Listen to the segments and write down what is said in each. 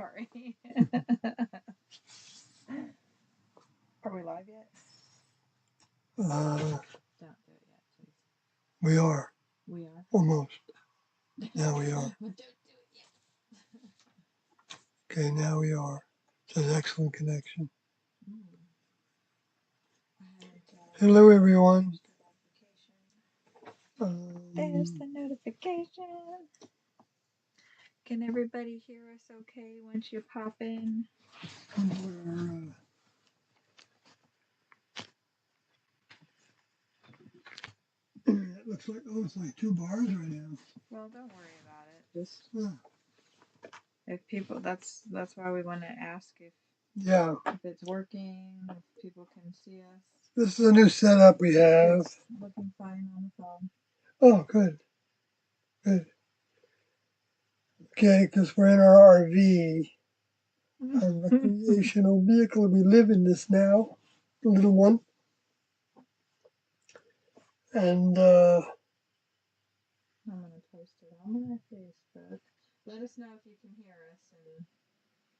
Sorry. Are we live yet? Don't do it yet, please. We are. We are? Almost. Now we are. Don't do it yet. Okay, now we are. It's an excellent connection. Hello, everyone. There's the notification. Can everybody hear us okay once you pop in? It looks like, it's like 2 bars right now. Well, don't worry about it. Just if people, that's why we want to ask if it's working, if people can see us. This is a new setup we have. It's looking fine on the phone. Oh, good. Good. Okay, because we're in our RV, our recreational vehicle. We live in this now, the little one. And I'm going to post it on my Facebook. Let us know if you can hear us and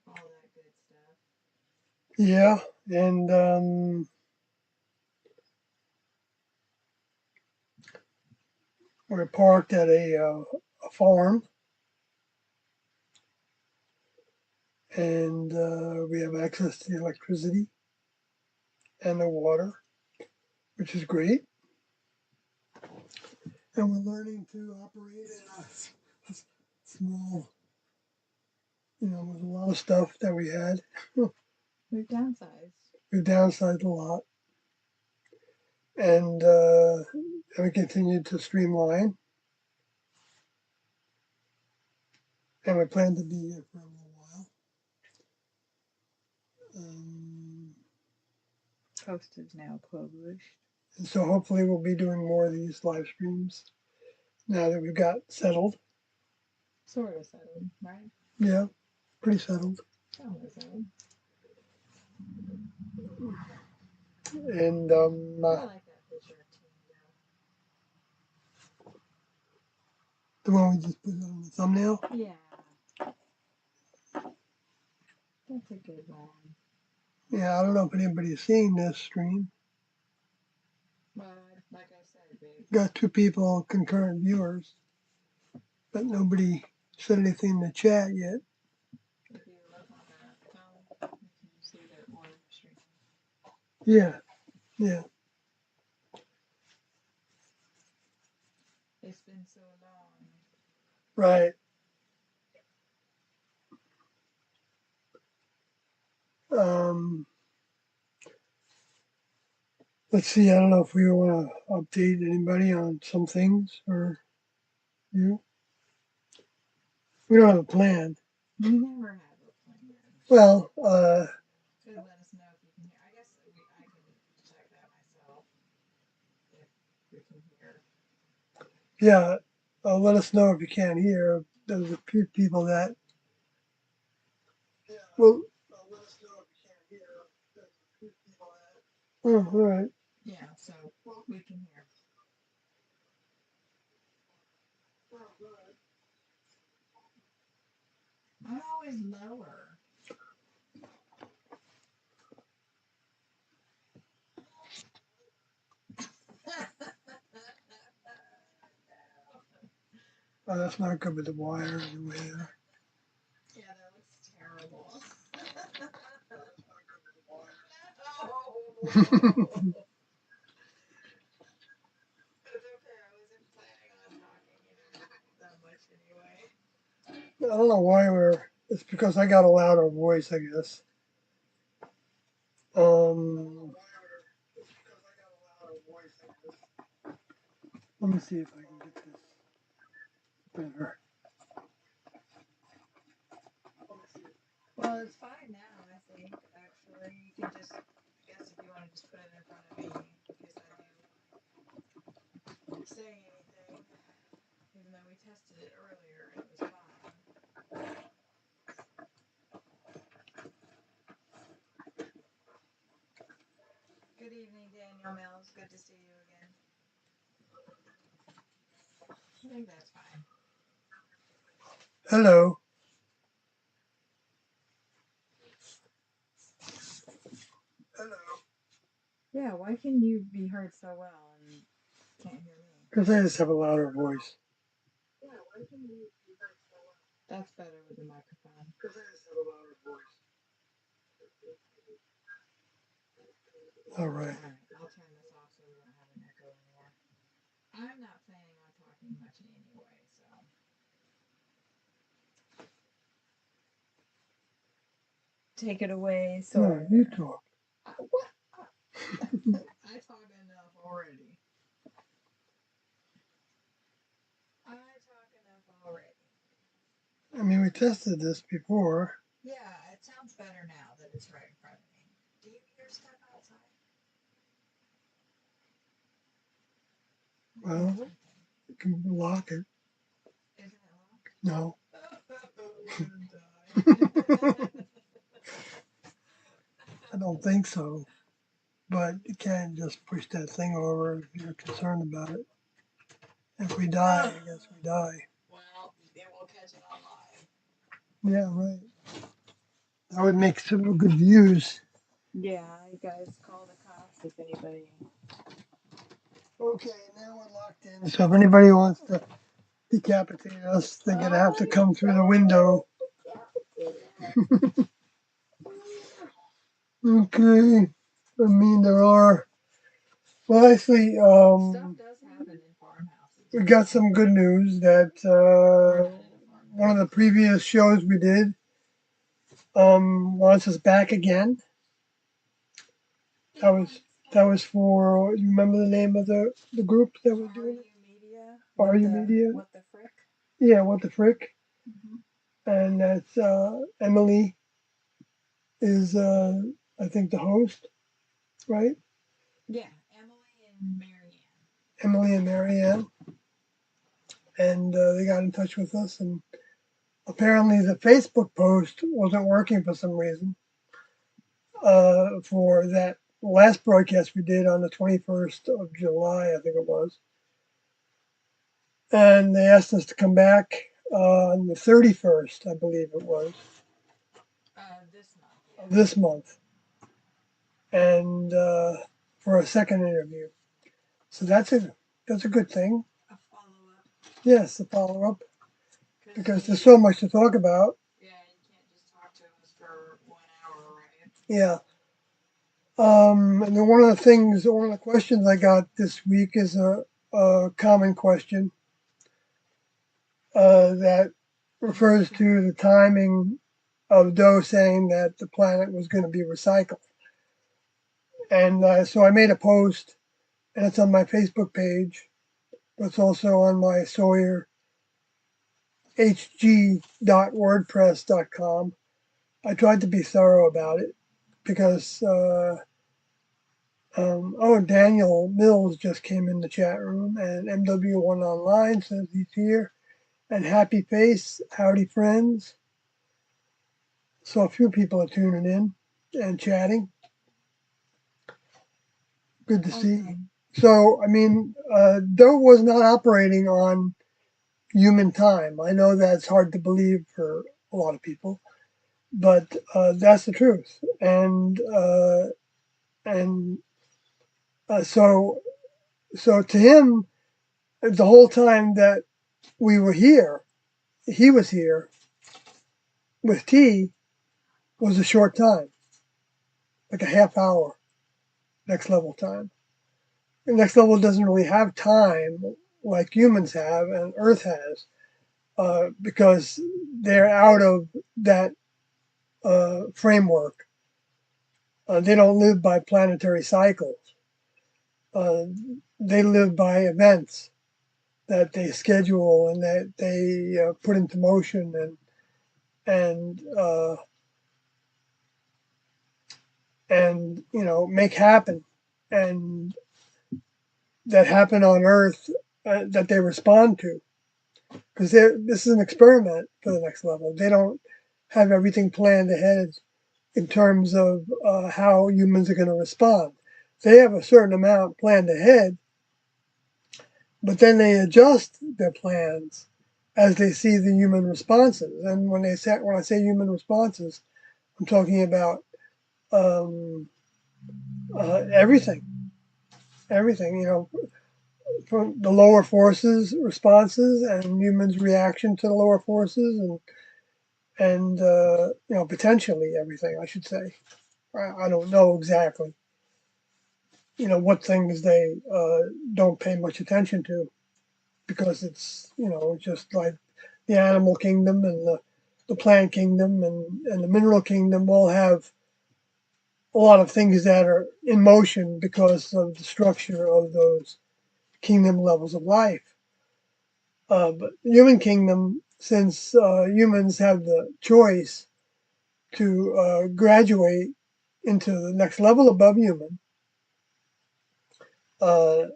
all that good stuff. yeah, and we're parked at a farm. And we have access to the electricity and the water, which is great. And we're learning to operate in a small, with a lot of stuff that we had. We've downsized. We've downsized a lot. And we continue to streamline. And we plan to be here for a little while. Post is now published. And so hopefully we'll be doing more of these live streams now that we've got settled. Sort of settled, right? Yeah, pretty settled. Somewhat settled. And I like that picture of Tina. The one we just put on the thumbnail? Yeah. That's a good one. Yeah, I don't know if anybody's seen this stream. But like I said, babe. Got 2 people, concurrent viewers, but nobody said anything in the chat yet. If you look on the phone, you can see that we're streaming. Yeah, yeah. It's been so long. Right. Let's see, I don't know if we want to update anybody on some things or you. We don't have a plan. We never have a plan. Well, Could let us know if you can hear. I guess I can check that myself. If we can hear. yeah, let us know if you can't hear. There's a few people that. Well, let us know if you can't hear. There's a few people that. Oh, all right. Yeah, so we can hear. I'm always lower. Oh, that's not good with the wire anyway. Yeah, that looks terrible. No. It's okay. I wasn't planning on talking that much anyway. I don't know why it's because I got a louder voice, I guess. Let me see if I can get this better. Well, it's fine now, I think, actually. You can just, I guess if you want to just put it in front of me, in case I do say anything, even though we tested it earlier and it was fine. Good evening, Daniel Mills. Good to see you again. I think that's fine. Hello. Yeah, why can you be heard so well and can't hear me? Because I just have a louder voice. That's better with the microphone. Because I just have a louder voice. All right. I'll turn this off so we don't have an echo anymore. I'm not planning on talking much anyway, so. Take it away, Sawyer. No, you talk. What? I talk enough already. I mean, we tested this before. Yeah, it sounds better now that it's right in front of me. Do you hear stuff outside? Well, you can lock it. Isn't it locked? No. I don't think so. But you can't just push that thing over if you're concerned about it. If we die, I guess we die. Well, it will catch it on live. Yeah, right. That would make some good views. Yeah, you guys call the cops if anybody. Okay, now we're locked in. So if anybody wants to decapitate us, they're going to have to come through the window. Okay. I mean, there are. Well, actually, Stuff does happen in farmhouses. we got some good news that one of the previous shows we did wants us back again. That was for, you remember the name of the group that was doing it? Media. Are You Media? What the frick? Yeah, What the Frick. Mm-hmm. And that's Emily is, I think, the host, right? Yeah, Emily and Marianne. Emily and Marianne. And they got in touch with us, and apparently the Facebook post wasn't working for some reason for that last broadcast we did on the 21st of July, I think it was. And they asked us to come back on the 31st, I believe it was. This month. Yeah. This month. And for a second interview. So that's a good thing. A follow-up. Yes, a follow-up. Because there's so much to talk about. Yeah, you can't just talk to us for 1 hour, right? Yeah. And then one of the questions I got this week is a common question that refers to the timing of Doe saying that the planet was going to be recycled. And so I made a post, and it's on my Facebook page, but it's also on my Sawyer hg.wordpress.com. I tried to be thorough about it because, Daniel Mills just came in the chat room, and MW1 Online says he's here. And Happy Face, howdy friends. So a few people are tuning in and chatting. Good to see. So, I mean, Doe was not operating on human time. I know that's hard to believe for a lot of people, but that's the truth. So to him, the whole time that we were here, he was here with T, was a short time, like a half hour, next level time. The next level doesn't really have time like humans have and Earth has, because they're out of that framework. They don't live by planetary cycles. They live by events that they schedule and that they put into motion and make happen, and that happen on Earth, that they respond to. Because this is an experiment for the next level. They don't have everything planned ahead in terms of how humans are going to respond. They have a certain amount planned ahead, but then they adjust their plans as they see the human responses. And when I say human responses, I'm talking about Everything, you know, from the lower forces responses and humans' reaction to the lower forces, and you know, potentially everything, I should say. I don't know exactly, you know, what things they don't pay much attention to, because it's, you know, just like the animal kingdom and the plant kingdom and the mineral kingdom all have a lot of things that are in motion because of the structure of those kingdom levels of life. But the human kingdom, since humans have the choice to graduate into the next level above human, uh,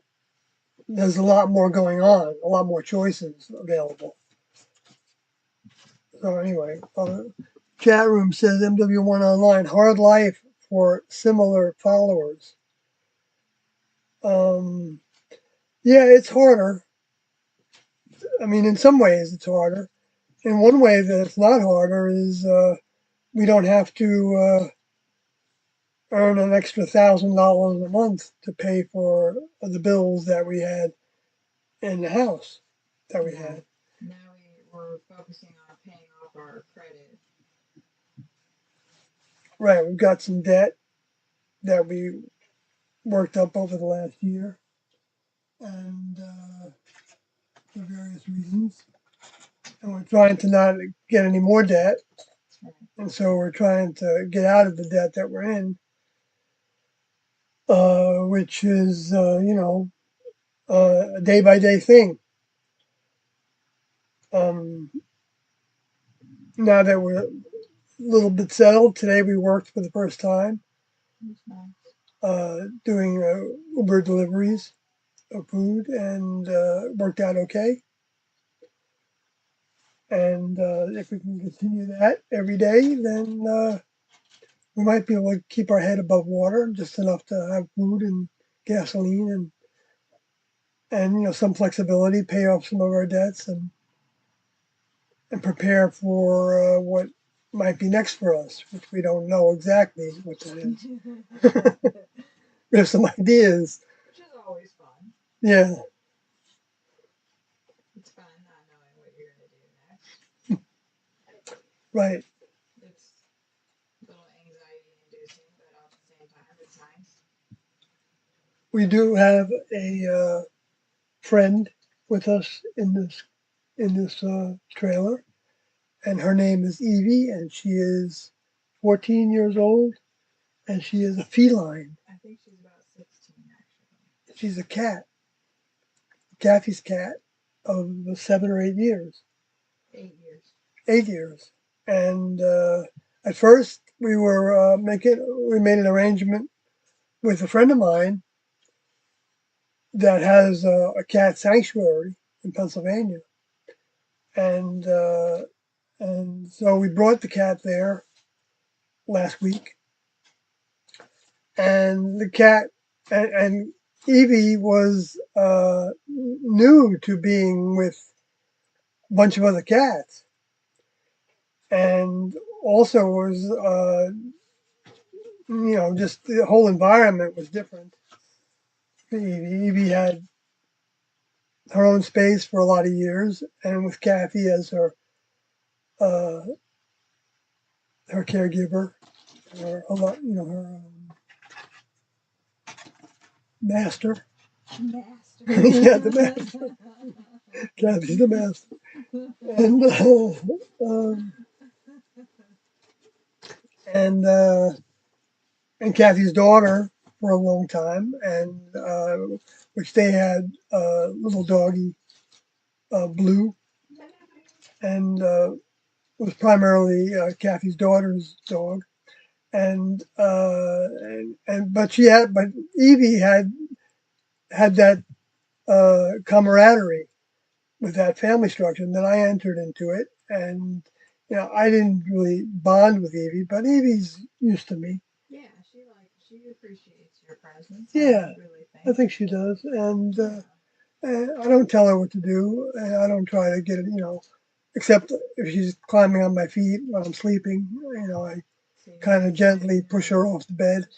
there's a lot more going on, a lot more choices available. So anyway, chat room says MW1 online, hard life for similar followers. Yeah, it's harder. I mean, in some ways it's harder. In one way that it's not harder is we don't have to earn an extra $1,000 a month to pay for the bills that we had in the house that we had. Now we're focusing on paying off our credit. Right, we've got some debt that we worked up over the last year, and for various reasons. And we're trying to not get any more debt. And so we're trying to get out of the debt that we're in, which is, you know, a day by day thing. Now that we're a little bit settled, today we worked for the first time, doing Uber deliveries of food, and worked out okay. And if we can continue that every day, then we might be able to keep our head above water, just enough to have food and gasoline and you know, some flexibility, pay off some of our debts, and prepare for what might be next for us, which we don't know exactly what that is. We have some ideas. Which is always fun. Yeah. It's fun not knowing what you're going to do next. Right. It's a little anxiety inducing, but at the same time, it's nice. We do have a friend with us in this trailer, and her name is Evie, and she is 14 years old, and she is a feline. I think she's about 16, actually. She's a cat. Kathy's cat of 7 or 8 years. 8 years. 8 years. And at first we made an arrangement with a friend of mine that has a cat sanctuary in Pennsylvania. And so we brought the cat there last week. And the cat, and Evie was new to being with a bunch of other cats. And also was, you know, just the whole environment was different. Evie had her own space for a lot of years, and with Kathy as her caregiver, or a lot, you know, her master. Master. Yeah, the master. Kathy's the master, and Kathy's daughter for a long time, and which they had little doggy Blue, and was primarily Kathy's daughter's dog, and but Evie had that camaraderie with that family structure, and then I entered into it, and you know, I didn't really bond with Evie, but Evie's used to me. Yeah, she appreciates your presence. Yeah, I think she does, and I don't tell her what to do. I don't try to get it, you know, except if she's climbing on my feet while I'm sleeping. You know, I kind of gently push her off the bed.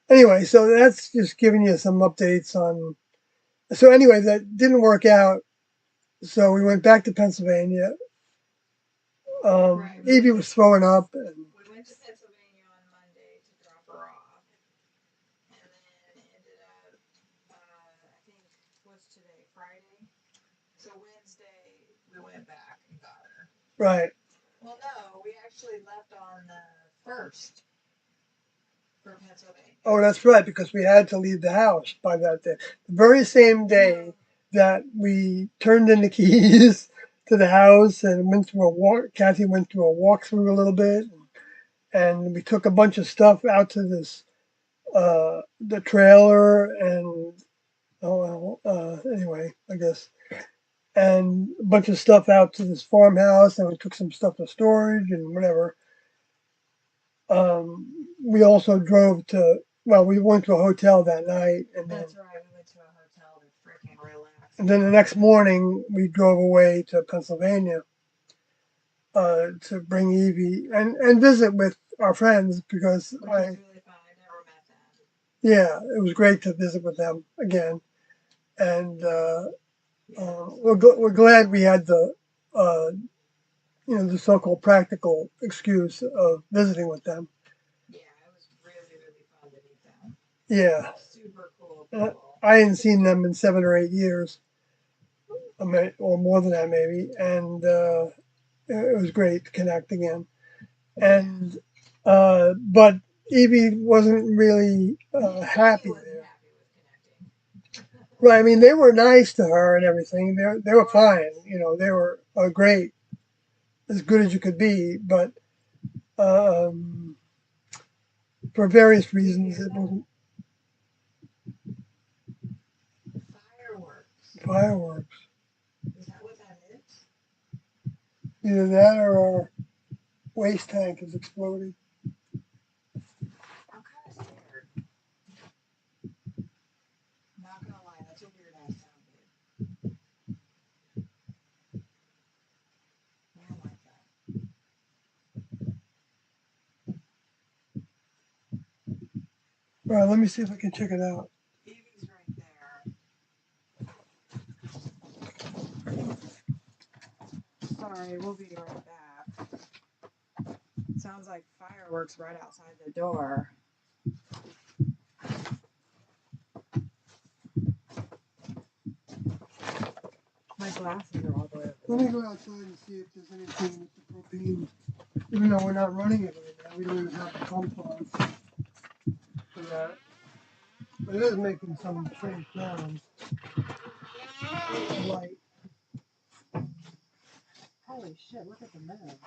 Anyway, so that's just giving you some updates on. So anyway, that didn't work out. So we went back to Pennsylvania. Right. Evie was throwing up. And We went to Pennsylvania on Monday to drop her off. And then ended up, I think, what's today? Friday? So Wednesday, we went back and got her. Right. Well, no, we actually left on the 1st for Pennsylvania. Oh, that's right, because we had to leave the house by that day. The very same day that we turned in the keys to the house and went through a walk. Kathy went through a walkthrough a little bit, and we took a bunch of stuff out to this the trailer and anyway, I guess, and a bunch of stuff out to this farmhouse, and we took some stuff to storage and whatever. We also drove to. Well, we went to a hotel that night, and then. That's right. We went to a hotel to freaking relax. And then the next morning, we drove away to Pennsylvania to bring Evie and visit with our friends because Which was really fun. I never met them. Yeah, it was great to visit with them again, and we're glad we had the the so-called practical excuse of visiting with them. Yeah, it was really, really fun to meet them. Yeah. Super cool people. I hadn't seen them in 7 or 8 years, or more than that maybe, and it was great to connect again. And but Evie wasn't really happy there. Right, I mean, they were nice to her and everything. They were fine, they were great, as good as you could be, but for various reasons it wasn't. Fireworks. Is that what that is? Either that or our waste tank is exploding. I'm kind of scared. Not gonna lie, that's a weird ass sound, dude. I don't like that. All right, let me see if I can check it out. Evie's right there. Sorry, we'll be right back. Sounds like fireworks right outside the door. My glasses are all the way over there. Let me go outside and see if there's anything with the propane. Even though we're not running it right now, we don't even have the compost for that. But it is making some strange sounds. Light. Holy shit, look at the moon.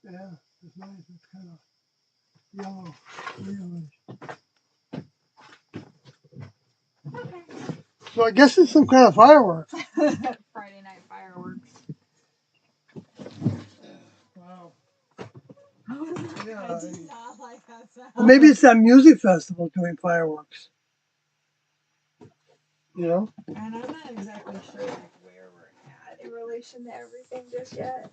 Yeah, it's nice. It's kind of yellow, yellowish. So I guess it's some kind of fireworks. Friday night fireworks. Wow. Yeah, I did not like that sound. Well, maybe it's that music festival doing fireworks. You know? And I'm not exactly sure where we're at in relation to everything just yet.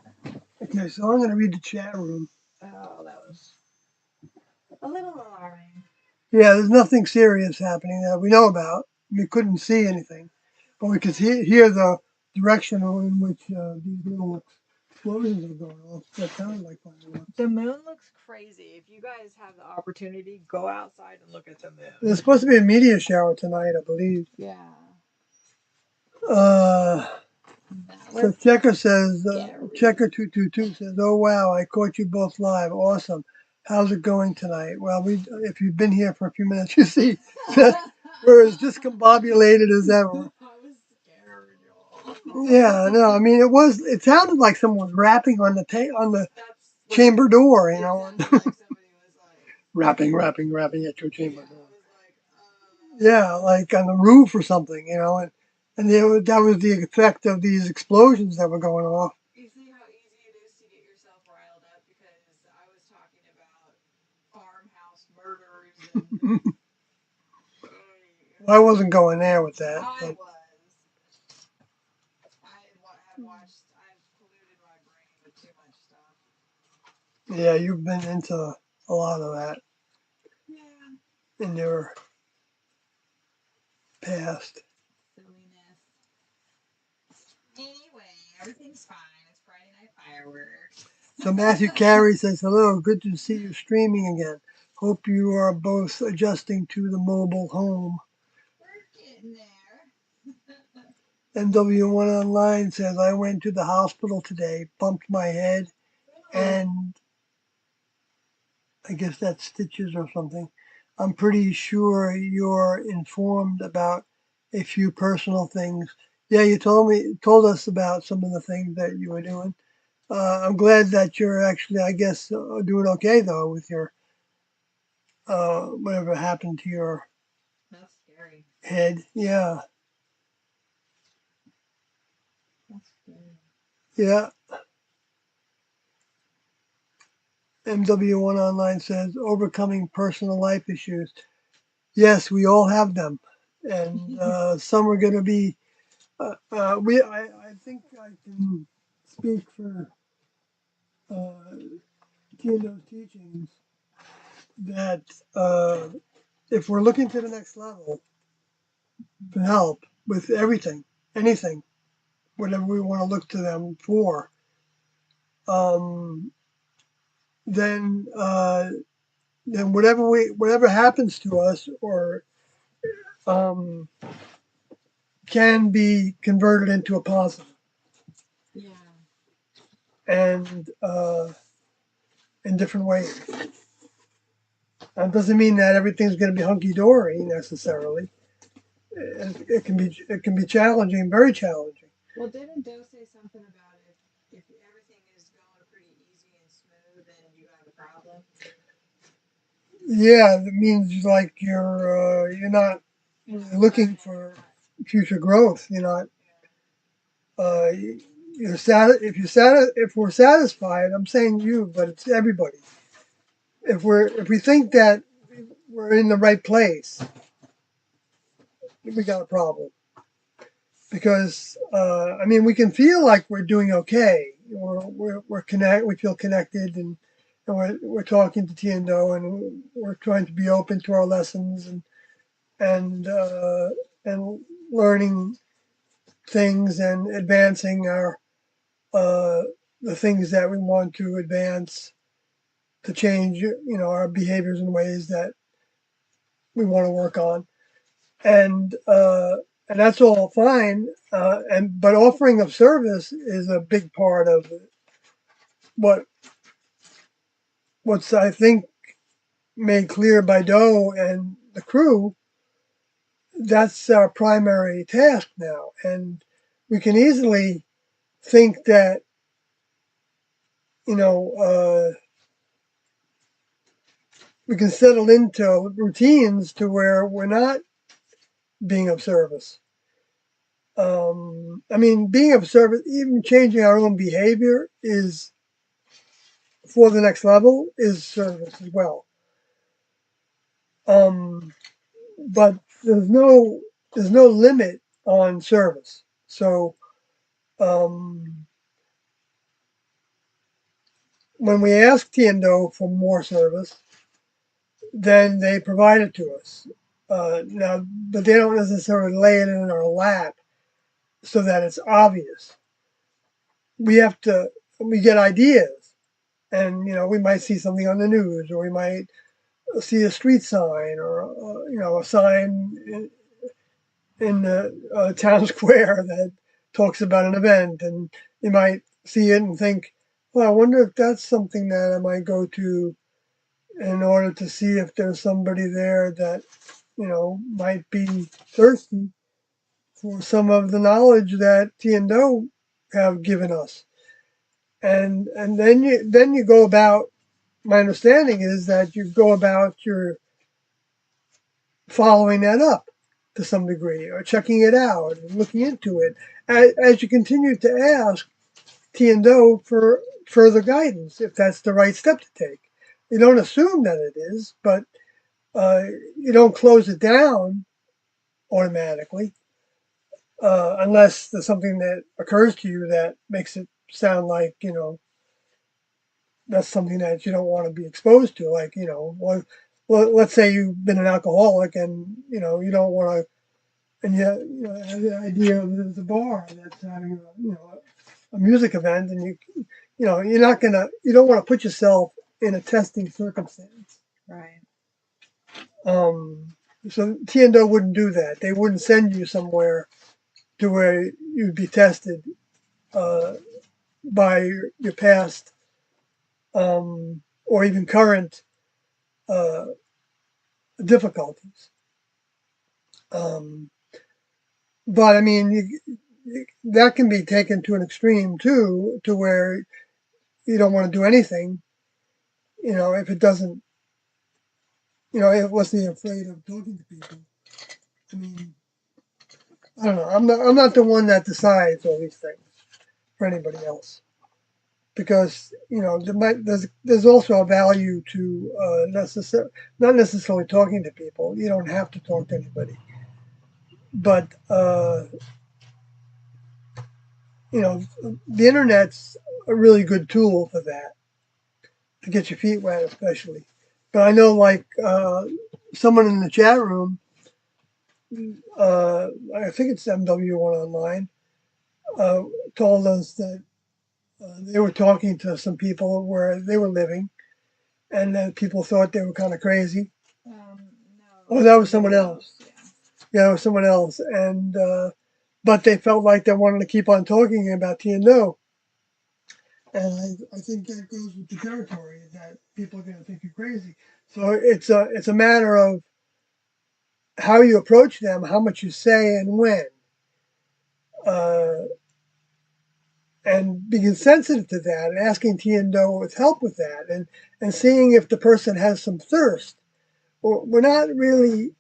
Okay, so I'm going to read the chat room. Oh, that was a little alarming. Yeah, there's nothing serious happening that we know about. We couldn't see anything, but we could hear the direction in which these little explosions are going off. That sounded like fireworks. The moon looks crazy. If you guys have the opportunity, go outside and look at the moon. There's supposed to be a meteor shower tonight, I believe. Yeah. So Checker says, Checker222 says, "Oh wow, I caught you both live. Awesome. How's it going tonight?" Well, if you've been here for a few minutes, you see that we're as discombobulated as ever. I was scared, y'all. Yeah, no, I mean it sounded like someone was rapping on the chamber door, you know. Like somebody was like rapping at your chamber door. I was like, Yeah, like on the roof or something, and that was the effect of these explosions that were going off. You see how easy it is to get yourself riled up because I was talking about farmhouse murders and. Well, I wasn't going there with that. I But was. Have watched. I've polluted my brain with too much stuff. yeah, you've been into a lot of that Yeah. in your past. Silliness. Anyway, everything's fine. It's Friday Night Fireworks. So Matthew Carey says, hello, good to see you streaming again. Hope you are both adjusting to the mobile home. We're getting there. MW1 Online says, I went to the hospital today, bumped my head, and I guess that's stitches or something. I'm pretty sure you're informed about a few personal things. Yeah, you told us about some of the things that you were doing. I'm glad that you're actually, I guess, doing okay though with your whatever happened to your That's scary. head. Yeah, That's scary. yeah. MW1 Online says overcoming personal life issues. Yes, we all have them, and some are going to be. I think I can speak for Tio's teachings that if we're looking to the next level for help with everything, anything, whatever we want to look to them for, um, then whatever happens to us or um, can be converted into a positive. Yeah. And in different ways. That doesn't mean that everything's going to be hunky dory necessarily. It can be challenging, very challenging. Well, didn't Doe say something about if everything is going pretty easy and smooth, then you have a problem? Yeah, that means like you're not really looking for future growth. You're not. You're if we're satisfied, I'm saying you, but it's everybody. If we think that we're in the right place, we got a problem. Because I mean, we can feel like we're doing okay. We feel connected, and we're talking to Tiendo, and we're trying to be open to our lessons and and learning things and advancing our the things that we want to advance to change, our behaviors in ways that we want to work on, and and that's all fine. But offering of service is a big part of what what's I think made clear by Doe and the crew. That's our primary task now, and we can easily think that you know we can settle into routines to where we're not being of service. I mean, being of service, even changing our own behavior is for the next level is service as well. Um, but there's no limit on service. So um, when we ask Tiendo for more service, then they provide it to us. Now, but they don't necessarily lay it in our lap so that it's obvious. We get ideas, and we might see something on the news, or we might see a street sign, or a sign in the town square that talks about an event, and you might see it and think, well, I wonder if that's something that I might go to in order to see if there's somebody there that might be thirsty for some of the knowledge that T and Do have given us. And then you go about. My understanding is that you go about your following that up to some degree, or checking it out and looking into it as you continue to ask T and Do for further guidance, if that's the right step to take. You don't assume that it is, but you don't close it down automatically unless there's something that occurs to you that makes it sound like, that's something that you don't want to be exposed to. Like, let's say you've been an alcoholic and, you don't want to, and yet, have the idea of there's a bar that's having a music event, and you don't want to put yourself in a testing circumstance. Right. So T&O wouldn't do that. They wouldn't send you somewhere to where you'd be tested by your past or even current uh, difficulties. But I mean, that can be taken to an extreme too, to where you don't want to do anything, if it doesn't, unless you're afraid of talking to people. I mean, I don't know. I'm not the one that decides all these things for anybody else, because there's also a value to not necessarily talking to people. You don't have to talk to anybody, but the internet's a really good tool for that, to get your feet wet, especially. But I know, like someone in the chat room, I think it's MW1 Online, told us that they were talking to some people where they were living, and that people thought they were kind of crazy. No. Oh, that was someone else. Yeah, it was someone else, and but they felt like they wanted to keep on talking about T&O. And I think that goes with the territory, that people are going to think you're crazy. So it's a matter of how you approach them, how much you say, and when, uh, and being sensitive to that, and asking T&O with help with that, and seeing if the person has some thirst. We're not really.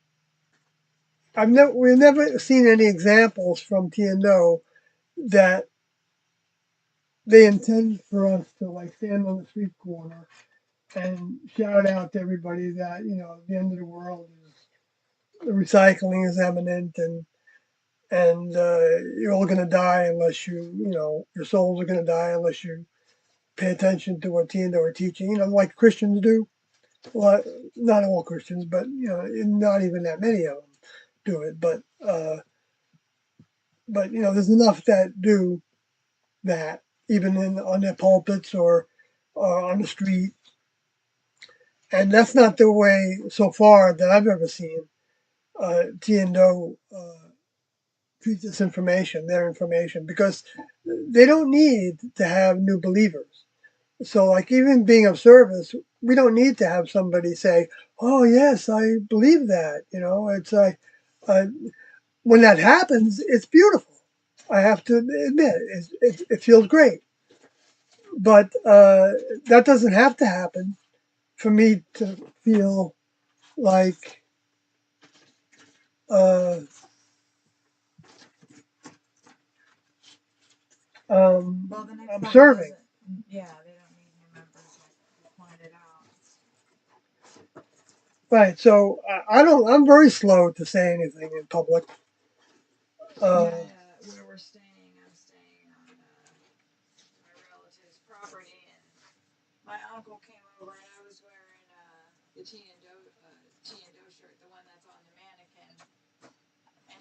We've never seen any examples from T&O that they intend for us to like stand on the street corner and shout out to everybody that the end of the world is, the recycling is imminent, and you're all going to die unless your souls are going to die unless you pay attention to what T&O are teaching, like Christians do. Well, not all Christians, but not even that many of them do it. But there's enough that do that, even on their pulpits or on the street. And that's not the way, so far, that I've ever seen T&O treat this information, their information, because they don't need to have new believers. So, like, even being of service, we don't need to have somebody say, "Oh, yes, I believe that." It's like, uh, when that happens, it's beautiful. I have to admit, it feels great. But that doesn't have to happen for me to feel like uh, Well, the next I'm level serving. yeah, they don't need new members, like you pointed out. Right. So I'm very slow to say anything in public. Where we're staying, I'm staying on my relative's property, and my uncle came over, and I was wearing the T and Do shirt, the one that's on the mannequin, and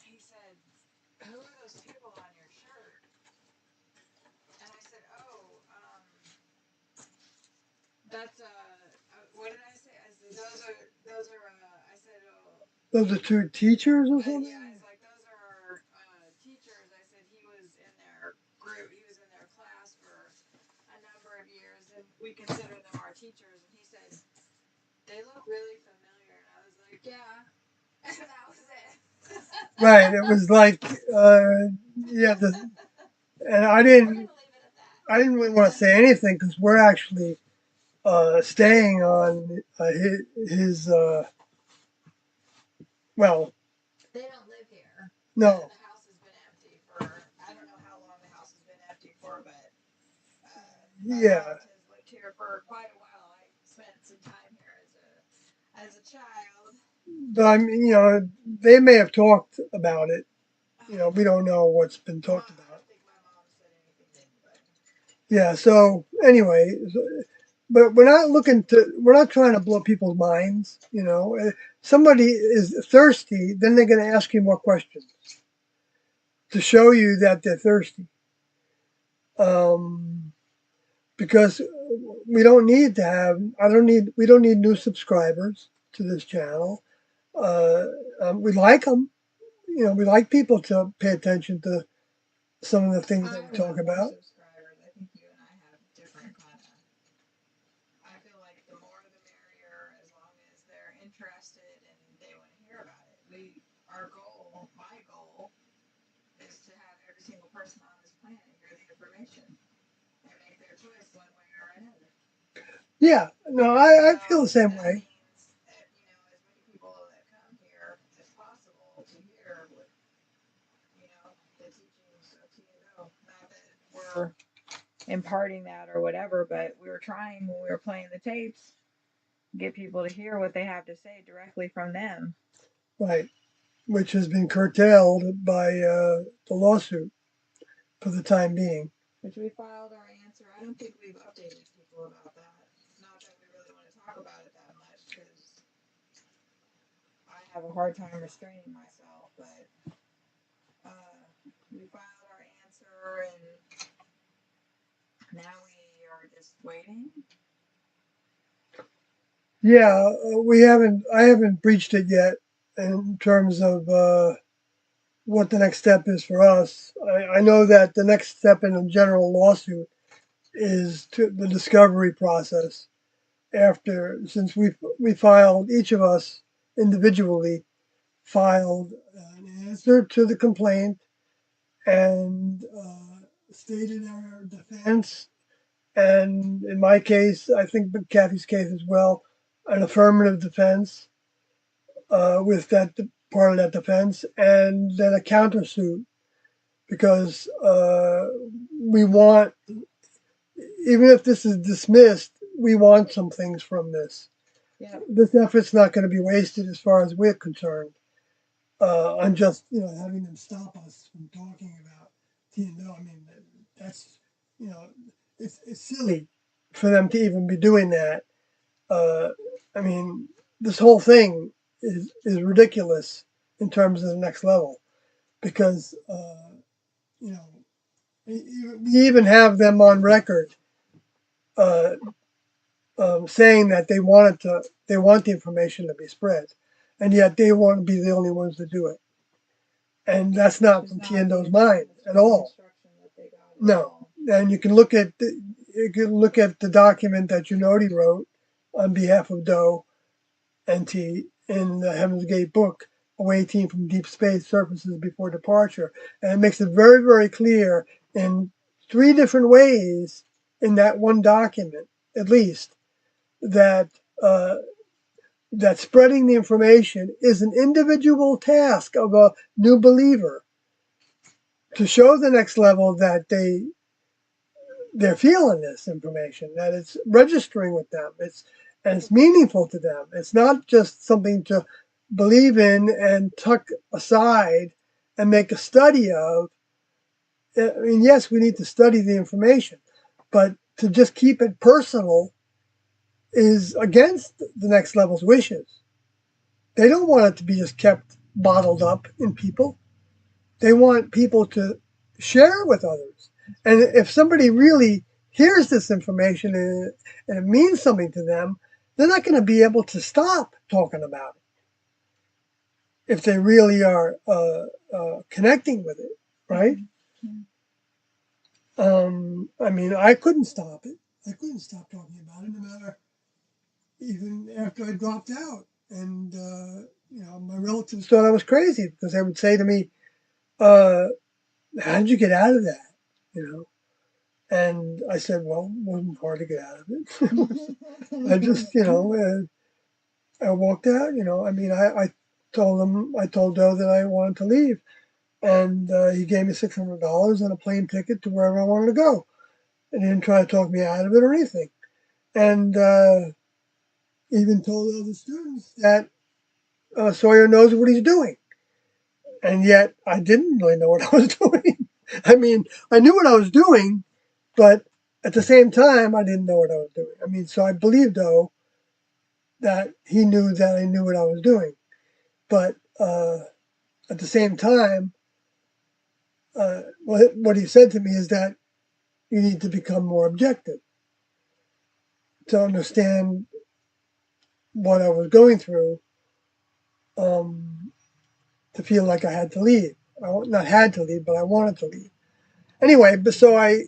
he said, "Who are those people on your shirt?" And I said, "Oh, that's what did I say? I said those are I said, oh, Those are two teachers or something? yeah, I was like, those are teachers. I said he was in their group, he was in their class for a number of years, and we consider them our teachers." And he said, "They look really familiar." And I was like, "Yeah." And that was it. Right. It was like, yeah, and I didn't really want to say anything, because we're actually staying on his Well, They don't live here. no. The house has been empty for, I don't know how long the house has been empty for, but my Yeah. aunt has lived here for quite a while. I spent some time here as a child. But I mean, you know, they may have talked about it. You know, we don't know what's been talked I about. don't think my mom said anything, but Yeah. So anyway, but we're not trying to blow people's minds. You know, if somebody is thirsty, then they're going to ask you more questions to show you that they're thirsty. Um, because we don't need to have, we don't need new subscribers to this channel. We like them. You know, we like people to pay attention to some of the things that we talk about. subscribers. I think you and I have different kind of. I feel like the more the merrier, as long as they're interested and they want to hear about it. My goal, is to have every single person on this planet hear the information and make their choice one way or another. Yeah, no, I feel the same way. Means that, as many people that come here as possible to hear what, the teachings of TNO. Not that we're imparting that or whatever, but we were trying when we were playing the tapes, get people to hear what they have to say directly from them. Right, which has been curtailed by the lawsuit for the time being. Which we filed our answer. I don't think we've updated people about that. Not that we really want to talk about it that much because I have a hard time restraining myself, but we filed our answer and now we are just waiting. Yeah, I haven't breached it yet in terms of what the next step is for us. I know that the next step in a general lawsuit is to the discovery process. Since we filed, each of us individually filed an answer to the complaint and stated our defense, and in my case, I think Kathy's case as well, an affirmative defense with that part of that defense, and then a countersuit because we want, even if this is dismissed, we want some things from this. Yeah. This effort's not going to be wasted as far as we're concerned. On just having them stop us from talking about TNO. I mean, that's it's silly for them to even be doing that. I mean, this whole thing is ridiculous in terms of the next level because you know we even have them on record uh, saying that they want the information to be spread, and yet they want to be the only ones to do it. And that's not from Tiendo's mind at all. No, and you can look at the document that Unodi wrote on behalf of Doe and T in the Heaven's Gate book, Awakening from Deep Space Surfaces Before Departure, and it makes it very, very clear in 3 different ways in that one document, at least, that that spreading the information is an individual task of a new believer to show the next level that they're feeling this information, that it's registering with them, it's meaningful to them. It's not just something to believe in and tuck aside and make a study of. I mean, yes, we need to study the information, but to just keep it personal is against the next level's wishes. They don't want it to be just kept bottled up in people. They want people to share it with others. And if somebody really hears this information and it means something to them, they're not going to be able to stop talking about it if they really are connecting with it, right? I mean, I couldn't stop it. I couldn't stop talking about it, no matter even after I dropped out. And my relatives thought I was crazy because they would say to me, "How did you get out of that?" You know. And I said, well, it wasn't hard to get out of it. I just, I walked out, I mean, I told Joe that I wanted to leave, and he gave me $600 and a plane ticket to wherever I wanted to go, and he didn't try to talk me out of it or anything. And even told other students that Sawyer knows what he's doing, and yet I didn't really know what I was doing. I mean, I knew what I was doing, but at the same time, I didn't know what I was doing. I mean, so I believed though that he knew that I knew what I was doing, but at the same time, what he said to me is that you need to become more objective to understand what I was going through, um, to feel like I had to leave. I not had to leave, but I wanted to leave. Anyway, but so I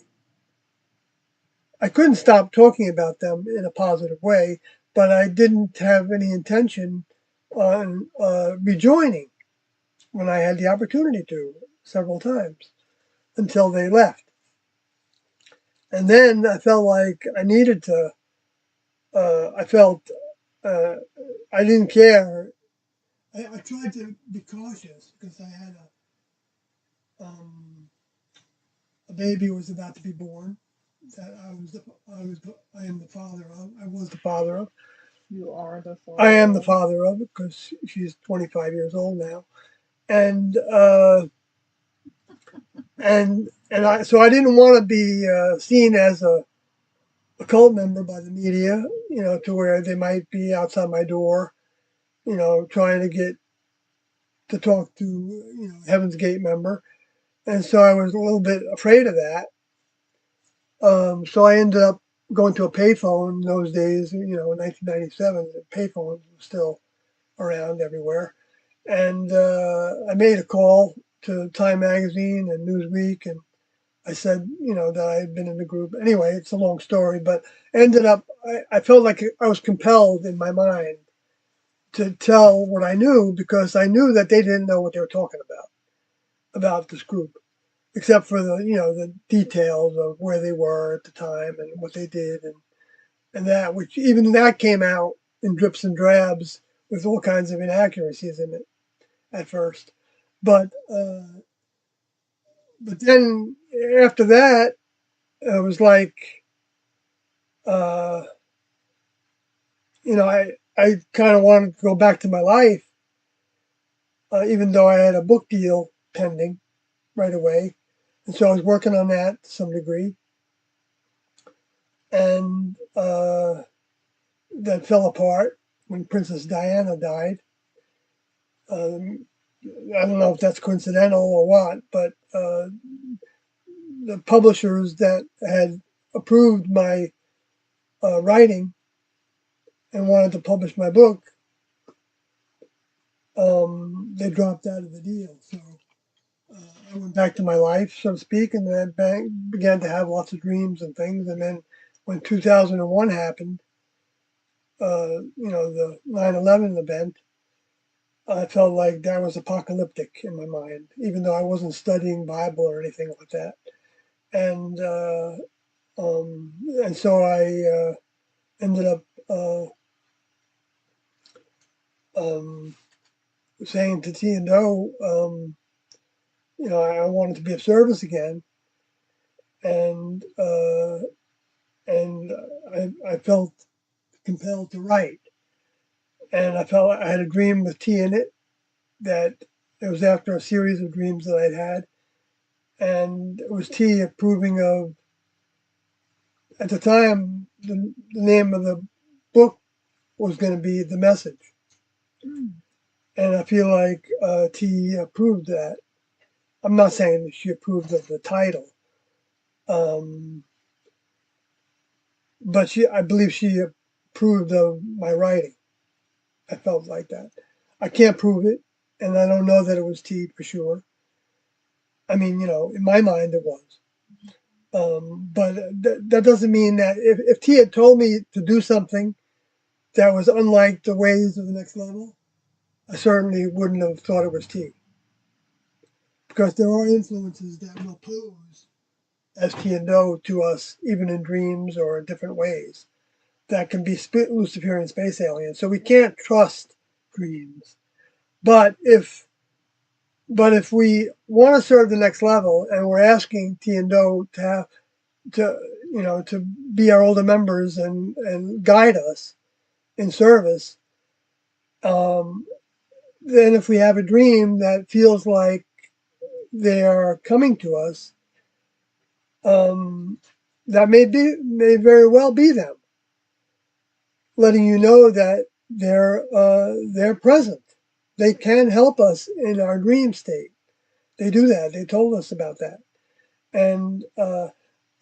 couldn't stop talking about them in a positive way, but I didn't have any intention on rejoining when I had the opportunity to several times until they left. And then I felt like I needed to, I felt uh, I didn't care. I tried to be cautious because I had a baby was about to be born that I am the father of. I was the father of. You are the I am the father. father of it because she's 25 years old now, and so I didn't want to be seen as a cult member by the media, to where they might be outside my door, trying to get to talk to Heaven's Gate member, and so I was a little bit afraid of that. So I ended up going to a payphone in those days. In 1997, the payphone was still around everywhere. And I made a call to Time Magazine and Newsweek, and I said, that I had been in the group. Anyway, it's a long story, but ended up, I felt like I was compelled in my mind to tell what I knew because I knew that they didn't know what they were talking about this group, except for the details of where they were at the time and what they did, and that, which even that came out in drips and drabs with all kinds of inaccuracies in it at first. But then after that, it was like, uh, I kind of wanted to go back to my life, even though I had a book deal pending right away. And so I was working on that to some degree. And that fell apart when Princess Diana died. Um, I don't know if that's coincidental or what, but the publishers that had approved my writing and wanted to publish my book, they dropped out of the deal. So I went back to my life, so to speak, and then began to have lots of dreams and things. And then when 2001 happened, the 9/11 event, I felt like that was apocalyptic in my mind, even though I wasn't studying Bible or anything like that. And so I ended up um, saying to T and O, I wanted to be of service again, and and I felt compelled to write, and I felt I had a dream with T in it that it was after a series of dreams that I'd had, and it was T approving of. At the time, the name of the book was going to be The Message. Mm. And I feel like T approved that. I'm not saying that she approved of the title, um, but I believe she approved of my writing. I felt like that. I can't prove it, and I don't know that it was T for sure. I mean, in my mind it was. But that doesn't mean that if T had told me to do something that was unlike the ways of the next level, I certainly wouldn't have thought it was T. Because there are influences that will pose as T and O to us, even in dreams or in different ways, that can be Luciferian space aliens. So we can't trust dreams. But if we want to serve the next level, and we're asking T and Do to have to be our older members and guide us in service, then if we have a dream that feels like they are coming to us, that may very well be them, letting you know that they're present. They can help us in our dream state. They do that. They told us about that. And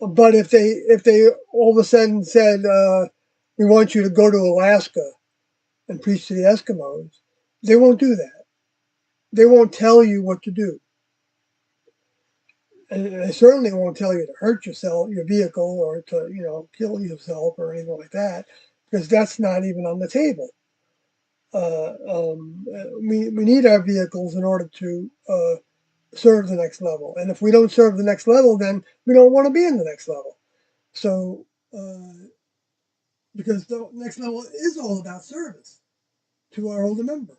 but if they all of a sudden said, we want you to go to Alaska and preach to the Eskimos, they won't do that. They won't tell you what to do. And they certainly won't tell you to hurt yourself, your vehicle, or to kill yourself or anything like that, because that's not even on the table. We need our vehicles in order to serve the next level. And if we don't serve the next level, then we don't want to be in the next level. So, because the next level is all about service to our older member.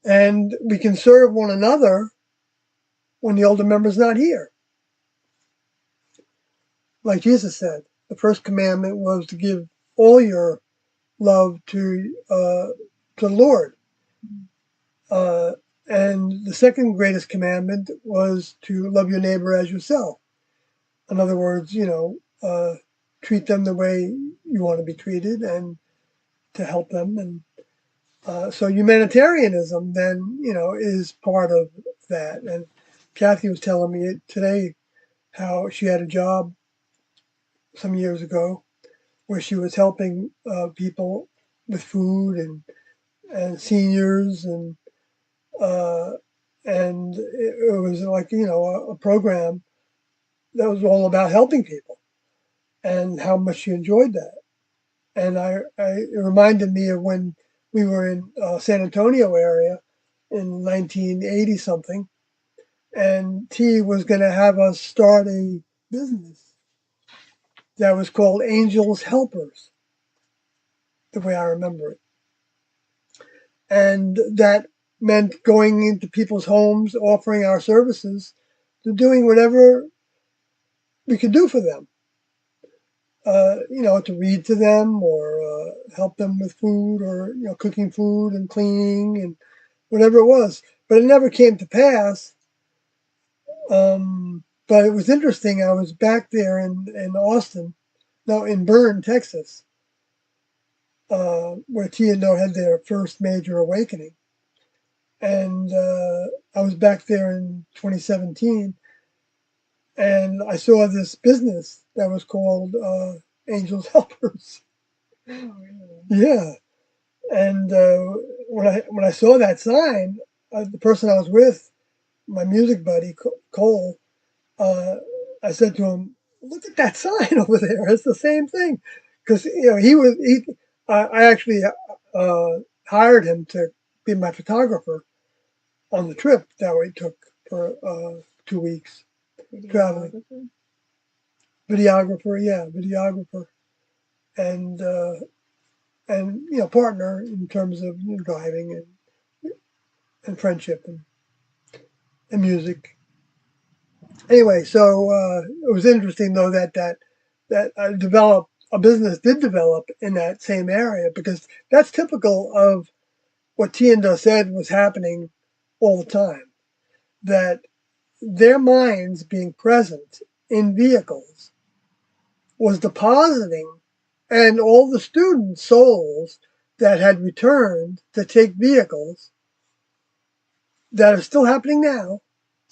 And we can serve one another when the older member's not here. Like Jesus said, the first commandment was to give all your love to the Lord. And the second greatest commandment was to love your neighbor as yourself. In other words, treat them the way you want to be treated and to help them. And so humanitarianism then, is part of that. And Kathy was telling me today how she had a job some years ago where she was helping people with food and seniors uh, and it was like a program that was all about helping people and how much she enjoyed that. And it reminded me of when we were in San Antonio area in 1980 something, and T was going to have us start a business that was called Angels Helpers, the way I remember it. And that meant going into people's homes, offering our services, to doing whatever we could do for them. To read to them or help them with food or cooking food and cleaning and whatever it was. But it never came to pass. But it was interesting. I was back there in Austin, no, in Bern, Texas, where T and O had their first major awakening. And I was back there in 2017, and I saw this business that was called Angels Helpers. Oh, really? Yeah, and when I saw that sign, the person I was with, my music buddy Cole, I said to him, "Look at that sign over there. It's the same thing." Because I actually hired him to be my photographer on the trip that we took for 2 weeks traveling. Videographer, and partner in terms of driving and friendship and music. Anyway, so it was interesting though that I developed a business did develop in that same area, because that's typical of what Tienda said was happening all the time. That their minds being present in vehicles was depositing, and all the student souls that had returned to take vehicles that are still happening now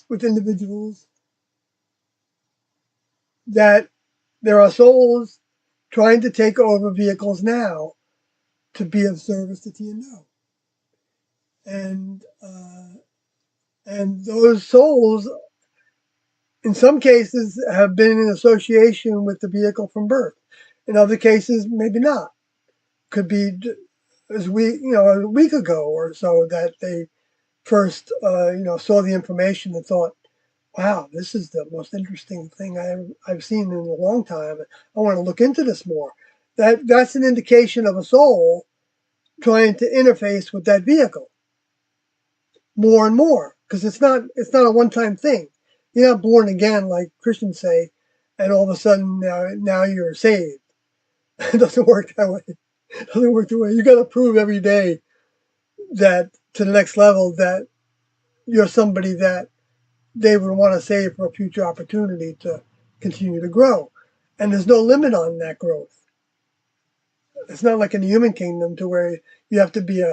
with individuals, that there are souls trying to take over vehicles now to be of service to TNO. And those souls, in some cases, have been in association with the vehicle from birth. In other cases, maybe not. Could be a week ago or so that they first, saw the information and thought, "Wow, this is the most interesting thing I've seen in a long time. I want to look into this more." That's an indication of a soul trying to interface with that vehicle more and more, because it's not a one-time thing. You're not born again like Christians say, and all of a sudden now you're saved. It doesn't work that way. It doesn't work that way. You got to prove every day that to the next level that you're somebody that they would want to save for a future opportunity to continue to grow. And there's no limit on that growth. It's not like in the human kingdom to where you have to be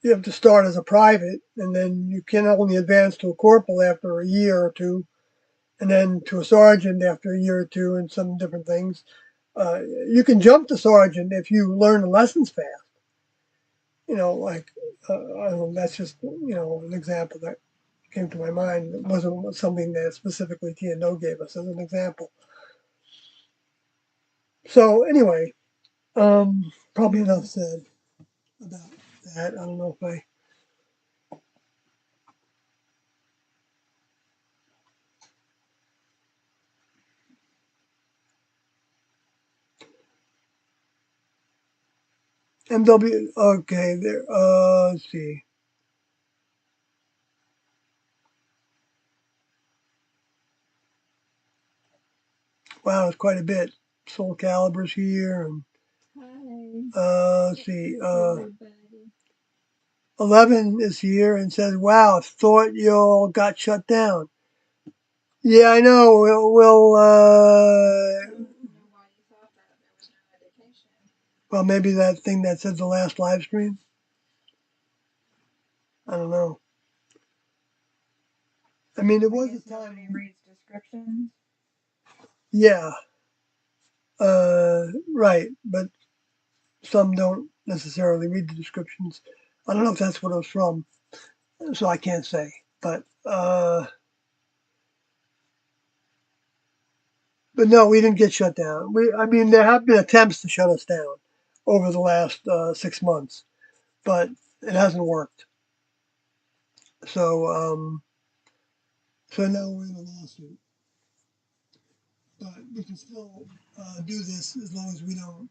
you have to start as a private, and then you can only advance to a corporal after a year or two, and then to a sergeant after a year or two, and some different things. You can jump to sergeant if you learn the lessons fast. Like I don't know, that's just an example that came to my mind. It wasn't something that specifically T&O gave us as an example. So anyway, probably enough said about that. I don't know if I. MW. Okay, there. Let's see. Wow, it's quite a bit. Soul Calibur's here, and let's see. 11 is here and says, "Wow, thought you all got shut down." Yeah, I know. Well, maybe that thing that said the last live stream. I don't know. I mean, it was a time. Nobody reads descriptions. Yeah. Right, but some don't necessarily read the descriptions. I don't know if that's what it was from, so I can't say. But no, we didn't get shut down. I mean, there have been attempts to shut us down over the last 6 months, but it hasn't worked. So, now we're in a lawsuit, but we can still do this as long as we don't.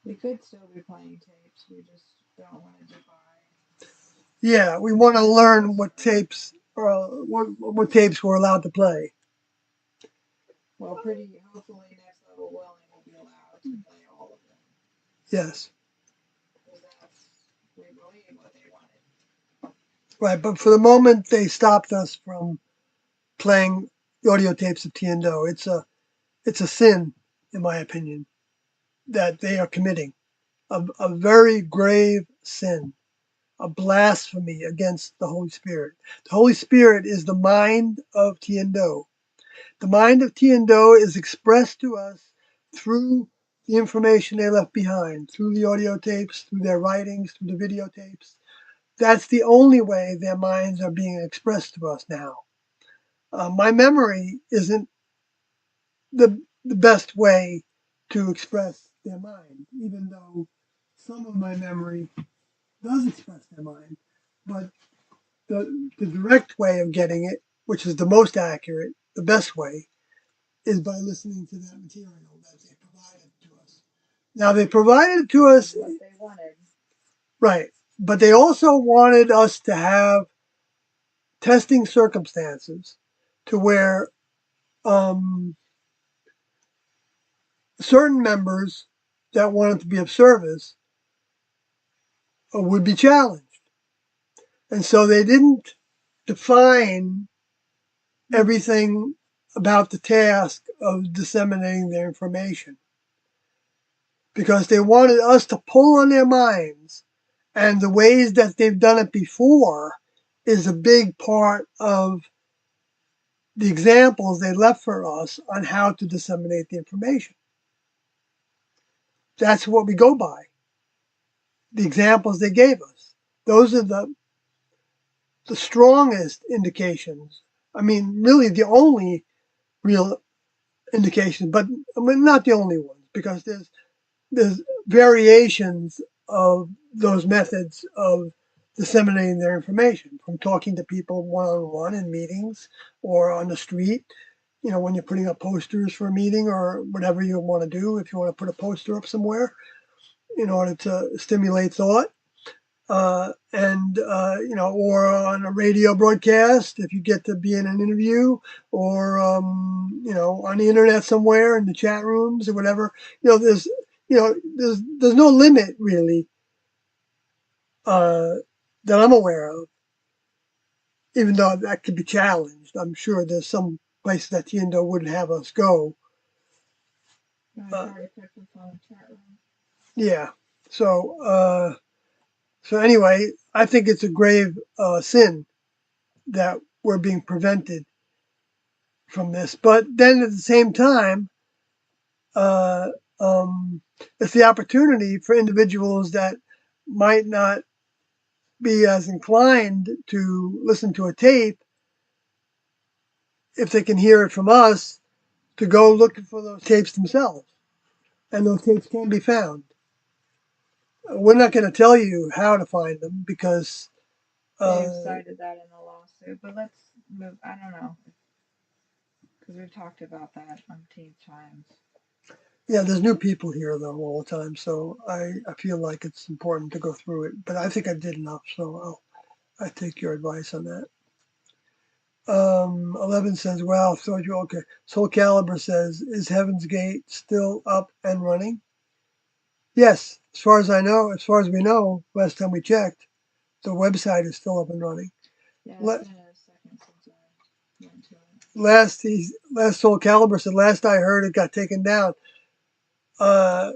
We could still be playing tapes. We just don't want to divide. Yeah, we want to learn what tapes what tapes we're allowed to play. Well, hopefully next level willing will be allowed to play all of them. Yes. Because we believe what they wanted. Right, but for the moment they stopped us from playing audio tapes of T&O. It's a sin, in my opinion, that they are committing. A very grave sin, a blasphemy against the Holy Spirit. The Holy Spirit is the mind of T&O. The mind of T&O is expressed to us through the information they left behind, through the audio tapes, through their writings, through the videotapes. That's the only way their minds are being expressed to us now. My memory isn't the best way to express their mind, even though some of my memory does express their mind. But the direct way of getting it, which is the most accurate, the best way, is by listening to that material that they provided to us. Now, they provided it to us. What they wanted. Right. But they also wanted us to have testing circumstances to where certain members that wanted to be of service would be challenged. And so they didn't define everything about the task of disseminating their information because they wanted us to pull on their minds. And the ways that they've done it before is a big part of the examples they left for us on how to disseminate the information. That's what we go by. The examples they gave us. Those are the strongest indications. I mean, really the only real indications, but I mean, not the only ones, because there's variations of those methods of disseminating their information, from talking to people one-on-one in meetings or on the street, when you're putting up posters for a meeting or whatever you want to do, if you want to put a poster up somewhere in order to stimulate thought. Or on a radio broadcast, if you get to be in an interview, or on the internet somewhere in the chat rooms or whatever. There's no limit really that I'm aware of. Even though that could be challenged, I'm sure there's some place that Tiendo wouldn't have us go. Yeah. So anyway, I think it's a grave sin that we're being prevented from this. But then at the same time, uh, it's the opportunity for individuals that might not be as inclined to listen to a tape, if they can hear it from us, to go looking for those tapes themselves. And those tapes can be found. We're not going to tell you how to find them because they've cited that in the lawsuit. But let's move. I don't know, because we've talked about that umpteen times. Yeah, there's new people here though all the time, so I feel like it's important to go through it. But I think I did enough, so I take your advice on that. 11 says, "Wow, so you okay?" Soul Caliber says, "Is Heaven's Gate still up and running?" Yes, as far as I know, as far as we know, last time we checked, the website is still up and running. Yeah, it's been a second since I went to it. Last Soul Caliber said, "Last I heard, it got taken down." I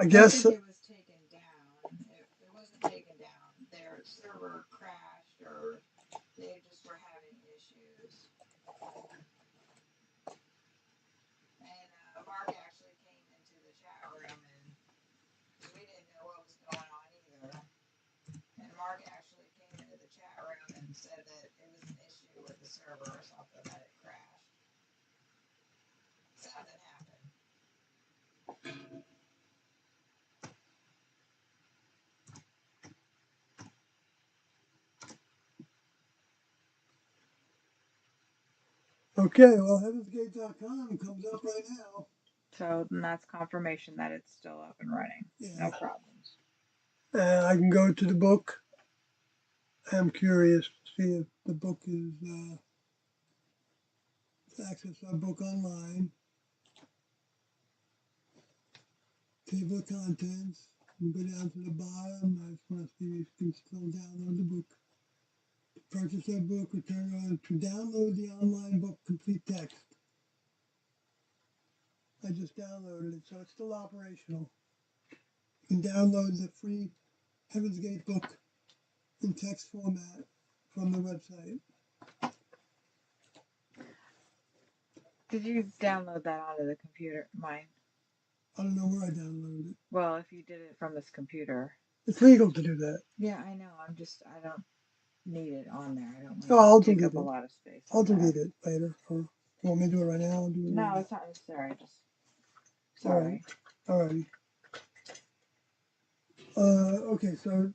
guess. I think it was taken down. It wasn't taken down. Their server crashed, or they just were having issues. And Mark actually came into the chat room, and we didn't know what was going on either. And Mark actually came into the chat room and said that it was an issue with the server or something, that it crashed. Something happened. Okay, well, heavensgate.com comes up right now. So then that's confirmation that it's still up and running. Yeah. No problems. I can go to the book. I'm curious to see if the book is access our book online. Table of contents. You go down to the bottom. I just want to see if you can still download the book. To purchase our book, return on to download the online book complete text. I just downloaded it, so it's still operational. You can download the free Heaven's Gate book in text format from the website. Did you download that onto the computer? Mine. I don't know where I downloaded it. Well, if you did it from this computer. It's legal to do that. Yeah, I know. I don't need it on there. I don't I'll take delete up it. a lot of space. I'll delete it later. Or you want me to do it right now? I'll do it no, right it's not necessary. Just sorry. Alrighty. Okay, so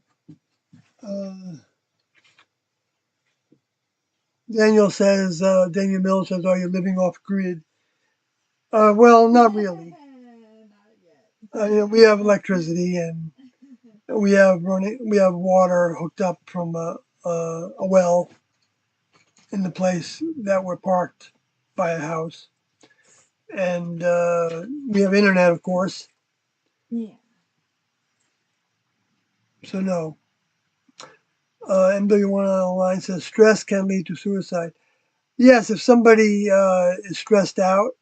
Daniel says, Daniel Mill says, "Are you living off grid?" Well, not really. Not yet. We have electricity and we have water hooked up from a well in the place that we're parked by a house, and we have internet, of course. Yeah. So no. MW1 online says stress can lead to suicide. Yes, if somebody is stressed out,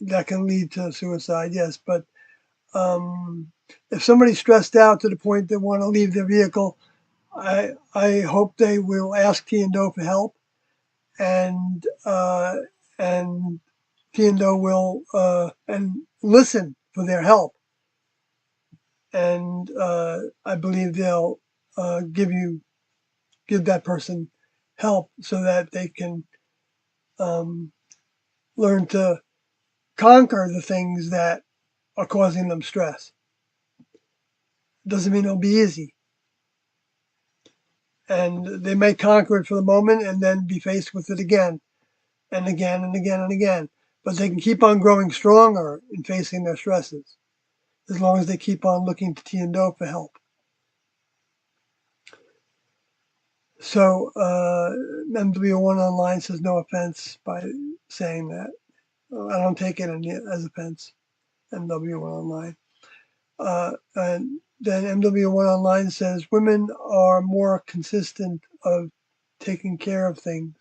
that can lead to suicide. Yes, but if somebody's stressed out to the point they want to leave their vehicle, I hope they will ask T&O for help, and T&O will and listen for their help, and I believe they'll give that person help so that they can learn to conquer the things that are causing them stress. Doesn't mean it'll be easy. And they may conquer it for the moment and then be faced with it again and again and again and again. But they can keep on growing stronger in facing their stresses as long as they keep on looking to T and Do for help. So MW1 Online says no offense by saying that. I don't take it as offense, MW1 Online. And then MW1 Online says women are more consistent of taking care of things.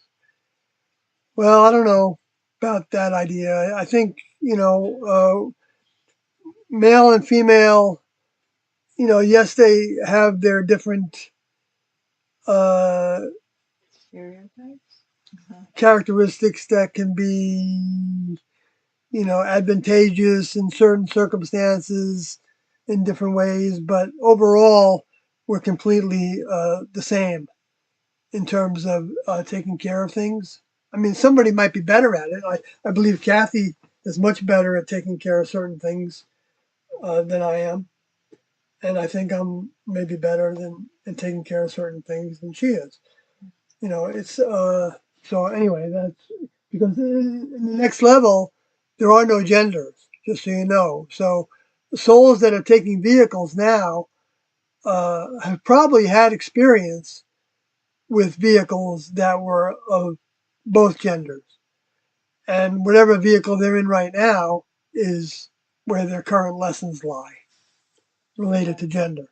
Well, I don't know about that idea. I think, male and female, yes, they have their different Stereotypes? characteristics that can be, advantageous in certain circumstances in different ways, but overall, we're completely the same in terms of taking care of things. I mean, somebody might be better at it. I believe Kathy is much better at taking care of certain things than I am. And I think I'm maybe better than in taking care of certain things than she is. It's so anyway, that's because in the next level, there are no genders, just so you know. So souls that are taking vehicles now have probably had experience with vehicles that were of both genders. And whatever vehicle they're in right now is where their current lessons lie related to gender.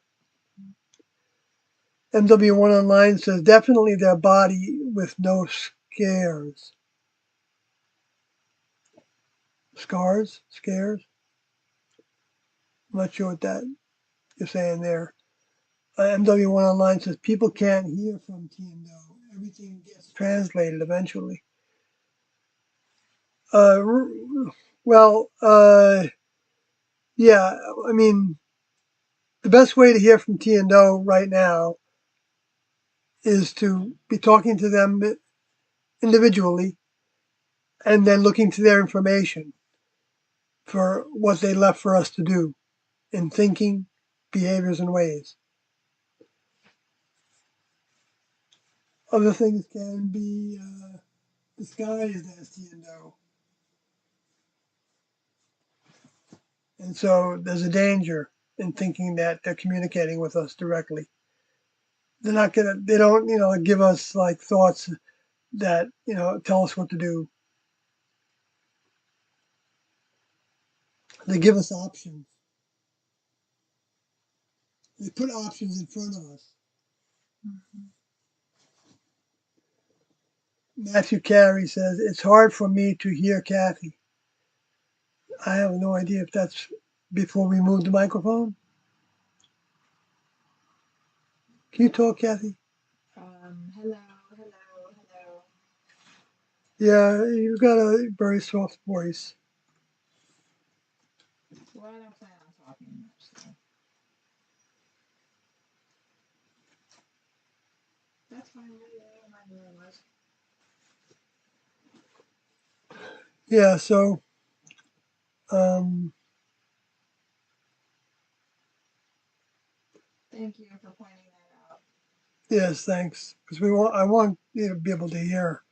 MW1 Online says definitely their body with no scares. Scars? Scares? I'm not sure what that you're saying there. MW1 Online says people can't hear from TNO. Everything gets translated eventually. Well, yeah, I mean, the best way to hear from TNO right now is to be talking to them individually and then looking to their information for what they left for us to do in thinking, behaviors, and ways. Other things can be disguised as TNO. And so there's a danger in thinking that they're communicating with us directly. They don't, give us like thoughts that, tell us what to do. They give us options. They put options in front of us. Mm-hmm. Matthew Carey says, it's hard for me to hear Kathy. I have no idea if that's before we move the microphone. Can you talk, Kathy? Hello. Yeah, you've got a very soft voice. Well, I don't plan on talking much, so. That's fine. Yeah, so um, Thank you for pointing that out. yes, thanks. Because I want you to be able to hear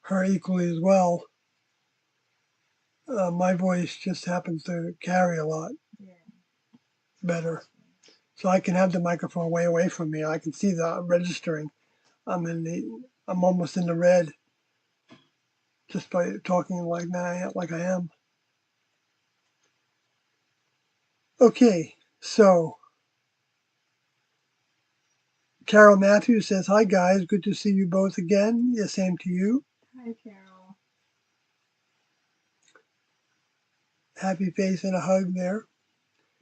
her equally as well. My voice just happens to carry a lot better. So I can have the microphone way away from me. I can see that I'm registering. I'm almost in the red just by talking like I am. Okay, so Carol Matthews says, hi guys, good to see you both again. Yeah, same to you. Hi, Carol. Happy face and a hug there.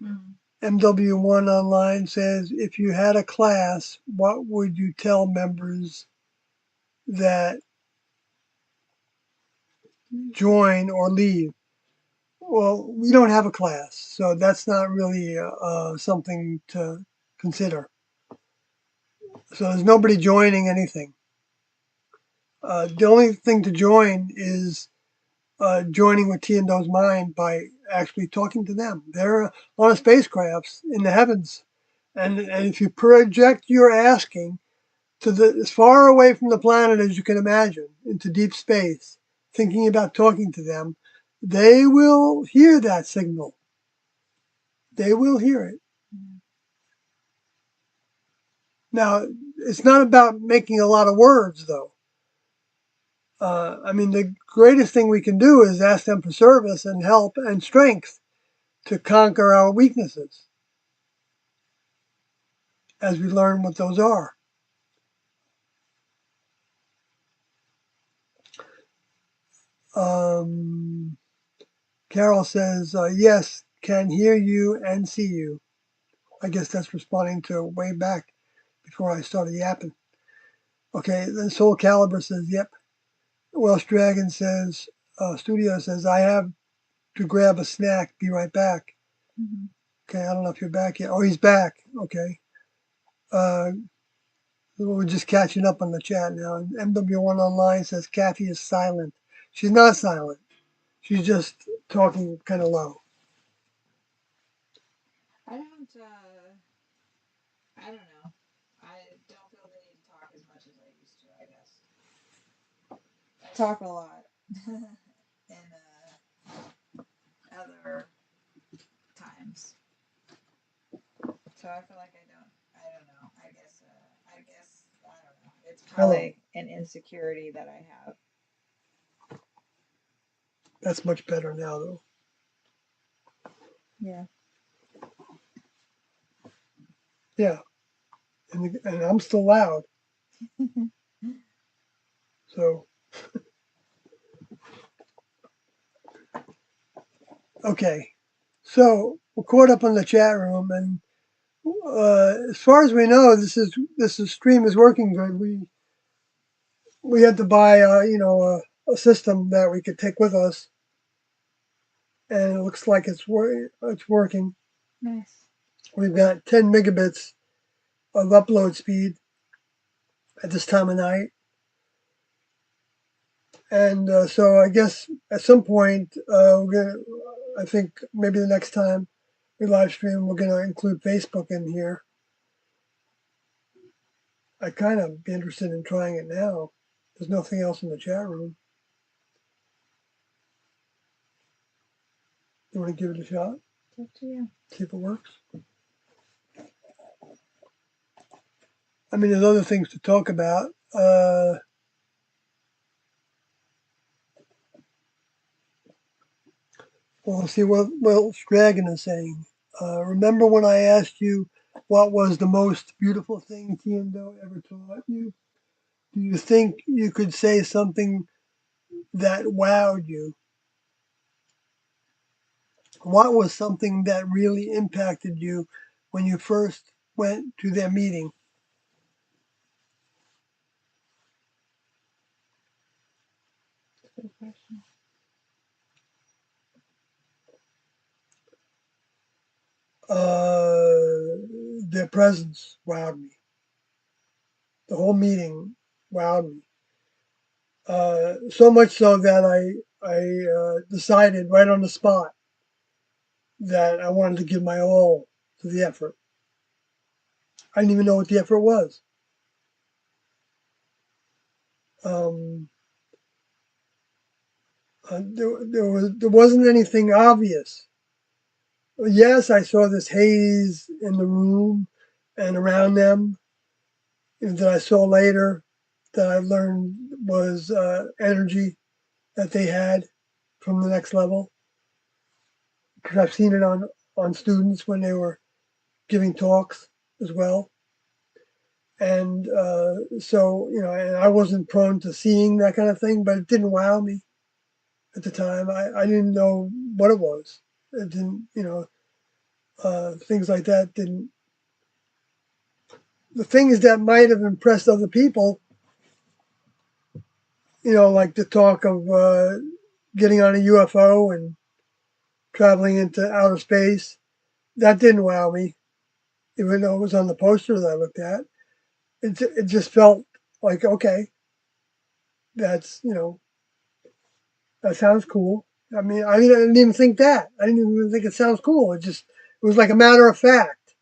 Mm-hmm. MW1 Online says, if you had a class, what would you tell members that join or leave? Well, we don't have a class, so that's not really something to consider. So there's nobody joining anything. The only thing to join is joining with T and Do's mind by actually talking to them. They're on a spacecraft in the heavens. And if you project your asking as far away from the planet as you can imagine, into deep space, thinking about talking to them, they will hear that signal. They will hear it. Now, it's not about making a lot of words, though. I mean, the greatest thing we can do is ask them for service and help and strength to conquer our weaknesses as we learn what those are. Carol says, yes, can hear you and see you. I guess that's responding to way back before I started yapping. Okay, then Soul Caliber says, yep. Welsh Dragon says, Studio says, I have to grab a snack, be right back. Mm-hmm. Okay, I don't know if you're back yet. Oh, he's back. Okay. We're just catching up on the chat now. And MW1 Online says, Kathy is silent. She's not silent. She's just talking kind of low. I don't know. I don't feel the need to talk as much as I used to, I guess. I talk a lot in other times. So I feel like I don't know. I guess, I don't know. It's probably an insecurity that I have. That's much better now, though. Yeah. Yeah. And I'm still loud. So, okay. So we're caught up on the chat room, and as far as we know, this stream is working good. We had to buy a system that we could take with us, and it looks like it's working. Nice. We've got 10 megabits of upload speed at this time of night, and so I guess at some point I think maybe the next time we live stream, we're gonna include Facebook in here. I kind of be interested in trying it now. There's nothing else in the chat room. You want to give it a shot? It's up to you. See if it works. I mean, there's other things to talk about. We'll see what Dragon is saying. Remember when I asked you what was the most beautiful thing Tiendo ever taught you? Do you think you could say something that wowed you? What was something that really impacted you when you first went to their meeting? Good question. Their presence wowed me. The whole meeting wowed me. So much so that I decided right on the spot that I wanted to give my all to the effort. I didn't even know what the effort was. There wasn't anything obvious. Yes, I saw this haze in the room and around them that I saw later that I learned was energy that they had from the next level. Because I've seen it on students when they were giving talks as well. And so, and I wasn't prone to seeing that kind of thing, but it didn't wow me at the time. I didn't know what it was. It didn't, things like that didn't. The things that might have impressed other people, like the talk of getting on a UFO and traveling into outer space, that didn't wow me, even though it was on the poster that I looked at. It just felt like, okay, that's, that sounds cool. I mean, I didn't even think that. I didn't even think it sounds cool. It was like a matter of fact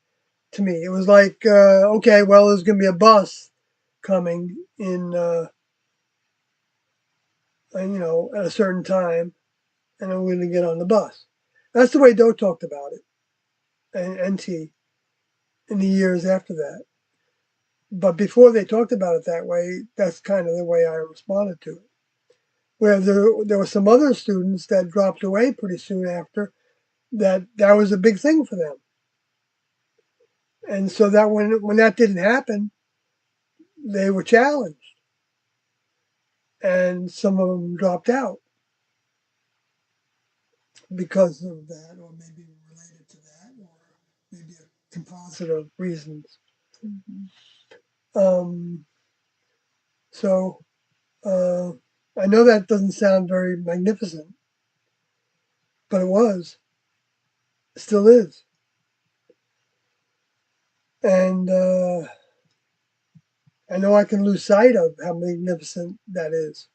to me. It was like, okay, well, there's going to be a bus coming in, at a certain time, and I'm going to get on the bus. That's the way Doe talked about it, and NT in the years after that. But before they talked about it that way, that's kind of the way I responded to it. Where there were some other students that dropped away pretty soon after, that was a big thing for them. And so that when that didn't happen, they were challenged. And some of them dropped out because of that, or maybe related to that, or maybe a composite of reasons. Um, so I know that doesn't sound very magnificent, but it was. It still is. And I know I can lose sight of how magnificent that is.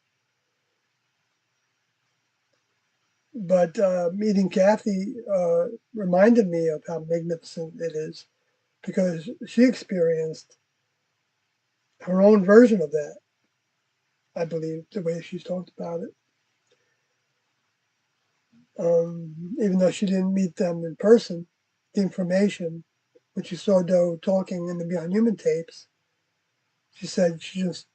But meeting Kathy reminded me of how magnificent it is, because she experienced her own version of that, I believe, the way she's talked about it. Even though she didn't meet them in person, the information, when she saw Doe talking in the Beyond Human tapes, she said she just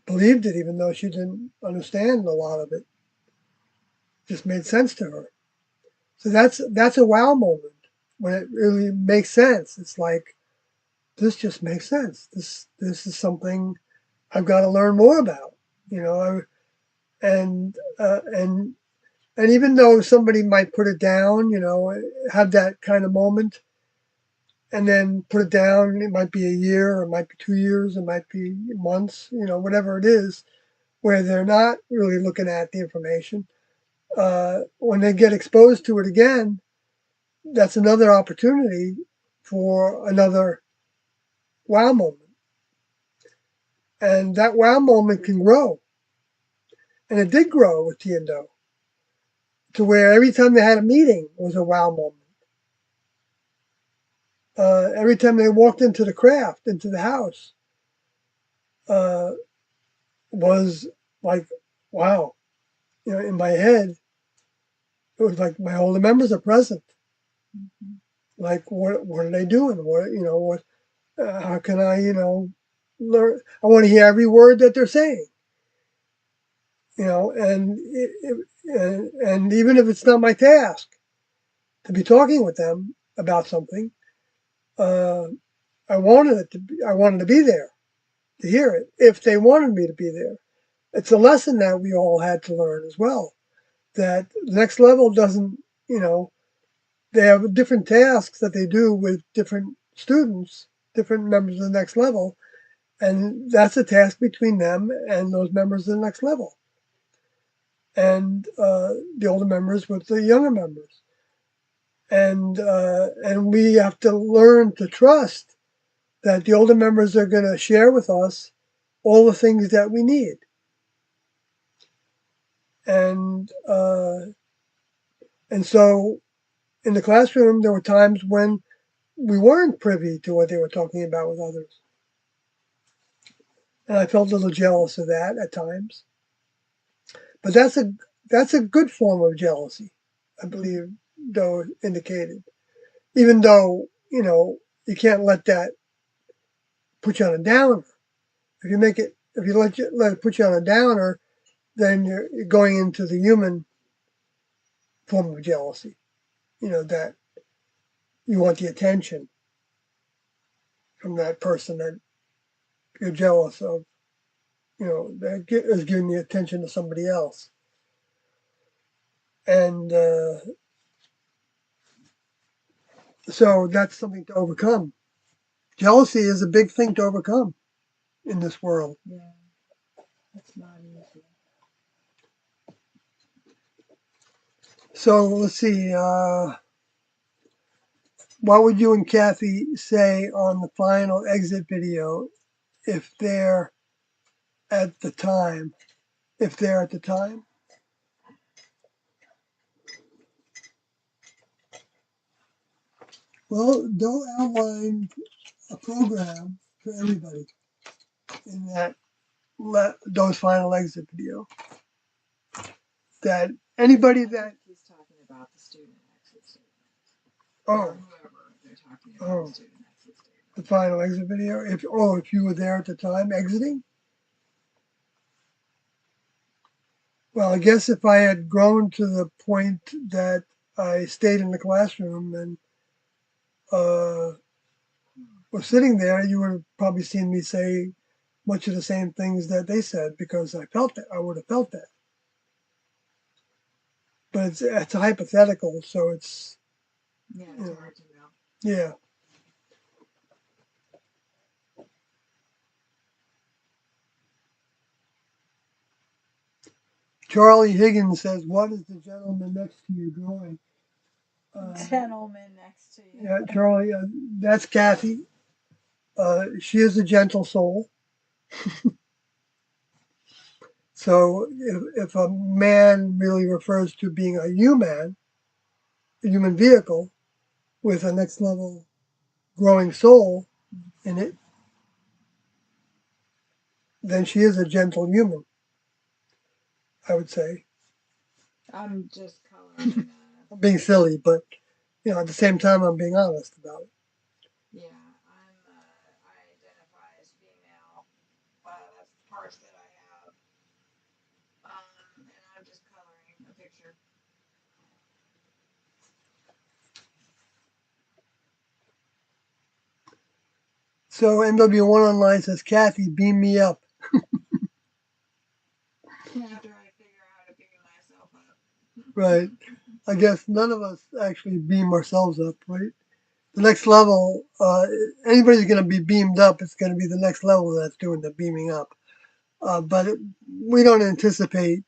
believed it, even though she didn't understand a lot of it. It just made sense to her. So that's a wow moment, when it really makes sense. It's like, this just makes sense. This is something I've got to learn more about, and even though somebody might put it down, have that kind of moment, and then put it down. It might be a year, or it might be 2 years, it might be months, whatever it is, where they're not really looking at the information. When they get exposed to it again, that's another opportunity for another wow moment. And that wow moment can grow. And it did grow with T and Doe, to where every time they had a meeting was a wow moment. Every time they walked into the craft, into the house, was like, wow. In my head, it was like all the members are present. Mm-hmm. Like, what are they doing? How can I, learn? I want to hear every word that they're saying. And even if it's not my task to be talking with them about something, I wanted to be there to hear it, if they wanted me to be there. It's a lesson that we all had to learn as well. That the next level doesn't, they have different tasks that they do with different students, different members of the next level, and that's a task between them and those members of the next level, and the older members with the younger members, and we have to learn to trust that the older members are going to share with us all the things that we need, and so in the classroom there were times when we weren't privy to what they were talking about with others. And I felt a little jealous of that at times. But that's a good form of jealousy, I believe Doe indicated. Even though, you can't let that put you on a downer. If you let it put you on a downer, then you're going into the human form of jealousy. That you want the attention from that person that you're jealous of, that is giving the attention to somebody else. And so that's something to overcome. Jealousy is a big thing to overcome in this world. Yeah, that's not easy. So let's see. What would you and Kathy say on the final exit video, if they're at the time? If they're at the time? Well, Doe outlined a program for everybody. in that those final exit video. That anybody that he's talking about the student exit statement. oh Whoever they're talking about the student exit statement. the final exit video. If you were there at the time exiting. Well, I guess if I had grown to the point that I stayed in the classroom and was sitting there, you would have probably seen me say much of the same things that they said because I felt that. I would have felt that. But it's a hypothetical, so it's hard to know. Yeah. Charlie Higgins says, "What is the gentleman next to you drawing?" Gentleman next to you. Yeah, Charlie, that's Kathy. She is a gentle soul. So if a man really refers to being a human vehicle with a next level growing soul in it, then she is a gentle human, I would say. I'm just coloring. I'm being silly, but at the same time, I'm being honest about it. Yeah, I identify as female. That's the parts that I have. And I'm just coloring a picture. So MW1 Online says, "Kathy, beam me up." After I figure out how to beam myself up. Right. I guess none of us actually beam ourselves up, right? The next level, anybody's going to be beamed up, it's going to be the next level that's doing the beaming up. But we don't anticipate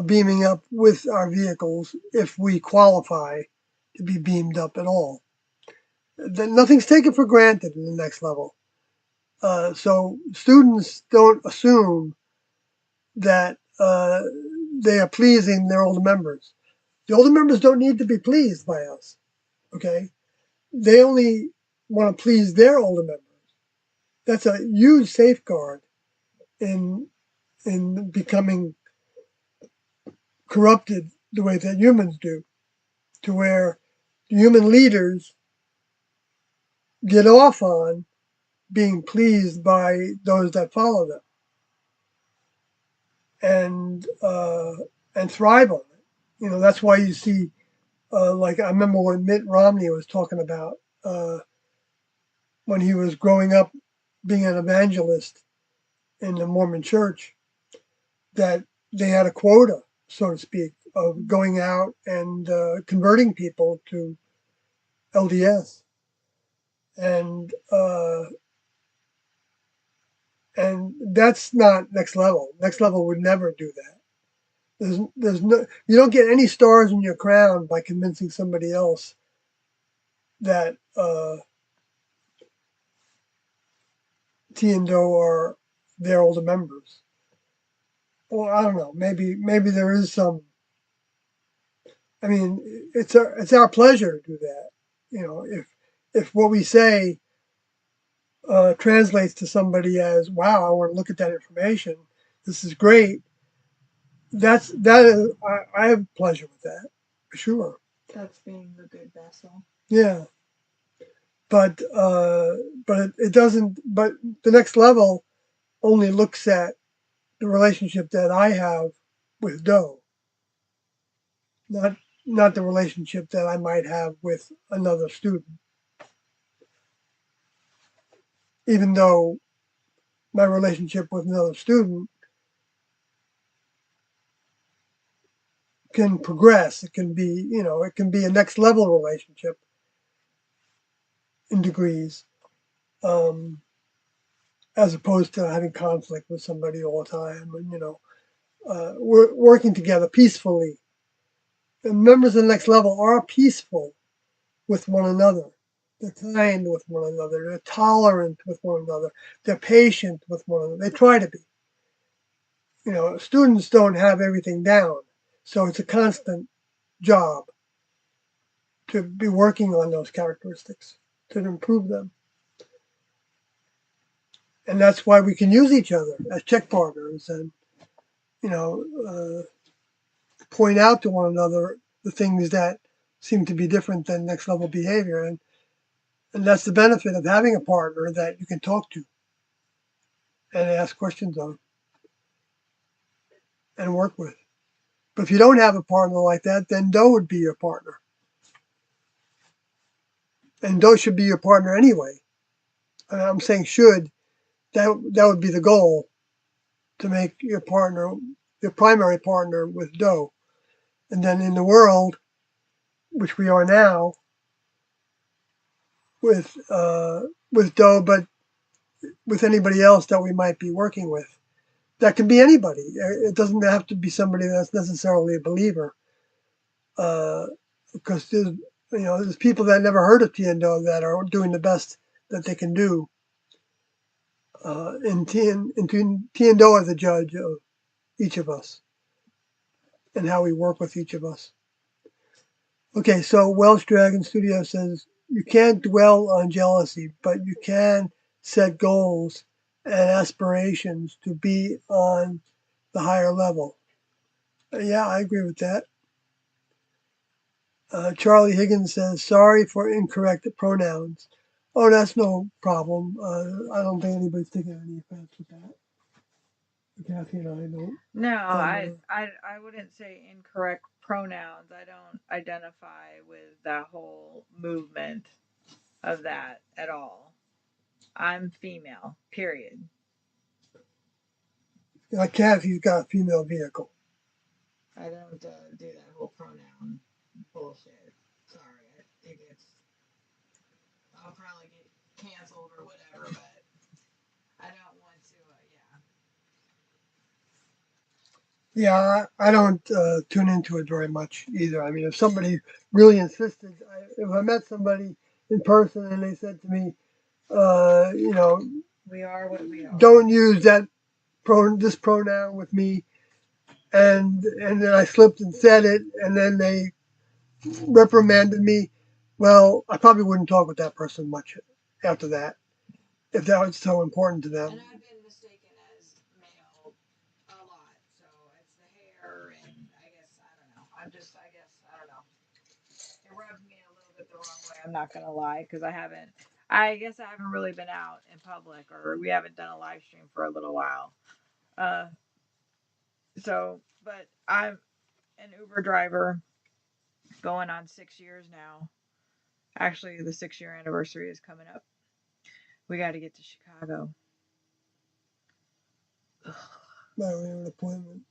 beaming up with our vehicles if we qualify to be beamed up at all. Nothing's taken for granted in the next level. So students don't assume that they are pleasing their older members. The older members don't need to be pleased by us, okay? They only want to please their older members. That's a huge safeguard in becoming corrupted the way that humans do, to where human leaders get off on being pleased by those that follow them and thrive on it. That's why you see, like I remember when Mitt Romney was talking about when he was growing up being an evangelist in the Mormon church, that they had a quota, so to speak, of going out and converting people to LDS, and that's not next level. Next level would never do that. There's no, you don't get any stars in your crown by convincing somebody else that T and Do are their older members. Well, I don't know. Maybe there is some. I mean, it's our pleasure to do that. If what we say translates to somebody as, "Wow, I want to look at that information. This is great." That is, I have pleasure with that, for sure. That's being the good vessel. Yeah, but it doesn't. But the next level only looks at the relationship that I have with Doe, not not the relationship that I might have with another student. Even though my relationship with another student can progress, it can be a next level relationship in degrees, as opposed to having conflict with somebody all the time, and we're working together peacefully. The members of the next level are peaceful with one another. They're kind with one another. They're tolerant with one another. They're patient with one another. They try to be. Students don't have everything down, so it's a constant job to be working on those characteristics to improve them. And that's why we can use each other as check partners and, point out to one another the things that seem to be different than next level behavior. And that's the benefit of having a partner that you can talk to and ask questions of and work with. But if you don't have a partner like that, then Doe would be your partner. And Doe should be your partner anyway. I'm saying should. That would be the goal, to make your partner, your primary partner with Doe. And then in the world, which we are now, with Doe, but with anybody else that we might be working with. That can be anybody. It doesn't have to be somebody that's necessarily a believer, because there's people that never heard of Tiendo that are doing the best that they can do. And Tiendo is the judge of each of us and how we work with each of us. Okay, so Welsh Dragon Studio says you can't dwell on jealousy, but you can set goals and aspirations to be on the higher level. Yeah, I agree with that. Charlie Higgins says, sorry for incorrect pronouns. Oh, that's no problem. I don't think anybody's taking any offense with that. Kathy and I don't. No, I wouldn't say incorrect pronouns. I don't identify with that whole movement of that at all. I'm female, period. Kathy's got a female vehicle. I don't do that whole pronoun bullshit. Sorry, I think I'll probably get canceled or whatever, but I don't want to, Yeah, I don't tune into it very much either. I mean, if somebody really insisted, if I met somebody in person and they said to me, we are what we are. Don't use this pronoun with me, and then I slipped and said it, and then they reprimanded me. Well, I probably wouldn't talk with that person much after that, if that was so important to them. And I've been mistaken as male a lot, so it's the hair, and I guess I don't know. I don't know. It rubbed me a little bit the wrong way. I'm not gonna lie, because I guess I haven't really been out in public, or we haven't done a live stream for a little while. But I'm an Uber driver going on 6 years now. Actually, the 6-year anniversary is coming up. We got to get to Chicago. Ugh. I don't have an appointment.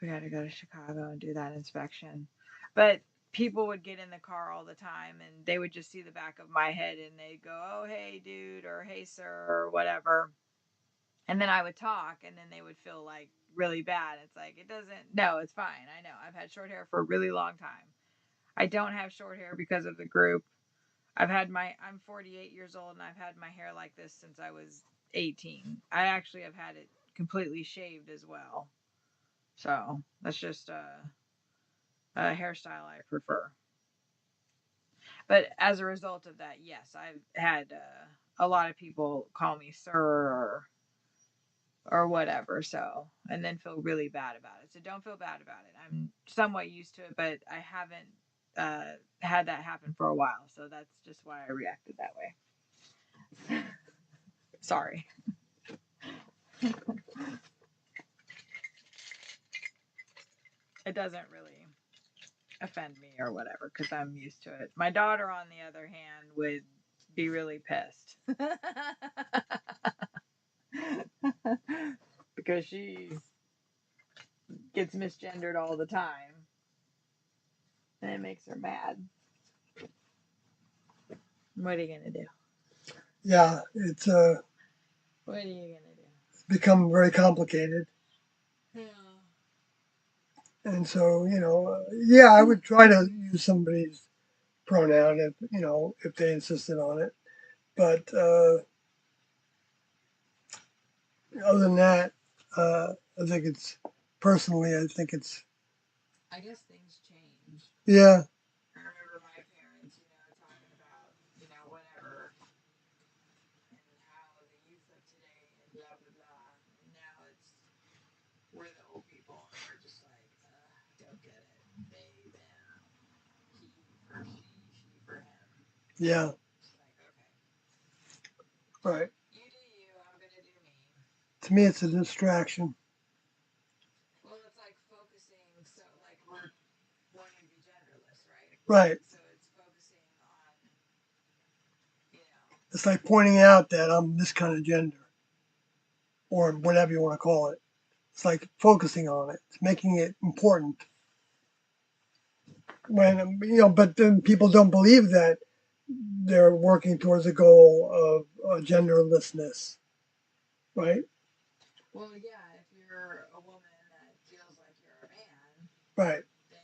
We got to go to Chicago and do that inspection. But people would get in the car all the time and they would just see the back of my head and they'd go, oh, hey, dude, or hey, sir, or whatever. And then I would talk and then they would feel like really bad. It's like, no, it's fine. I know. I've had short hair for a really long time. I don't have short hair because of the group. I'm 48 years old and I've had my hair like this since I was 18. I actually have had it completely shaved as well. So that's just a hairstyle I prefer. But as a result of that, yes, I've had a lot of people call me sir or whatever. So, and then feel really bad about it. So don't feel bad about it. I'm somewhat used to it, but I haven't had that happen for a while. So that's just why I reacted that way. Sorry. It doesn't really offend me or whatever because I'm used to it. My daughter, on the other hand, would be really pissed because she gets misgendered all the time and it makes her mad. What are you gonna do? Yeah, it's What are you gonna do? It's become very complicated. Yeah. And so, yeah, I would try to use somebody's pronoun if they insisted on it. But other than that, I think it's I guess things change. Yeah. I remember my parents, talking about, whatever, and how the youth of today Yeah. It's like, okay, Right. you do you, I'm gonna do me. To me, it's a distraction. Well, it's like focusing, so like we're wanting to be genderless, right? Right. So it's focusing on, you know, It's like pointing out that I'm this kind of gender, or whatever you want to call it. It's like focusing on it. It's making it important. When but then people don't believe that they're working towards a goal of genderlessness, right? well, yeah, if you're a woman that feels like you're a man, Right. then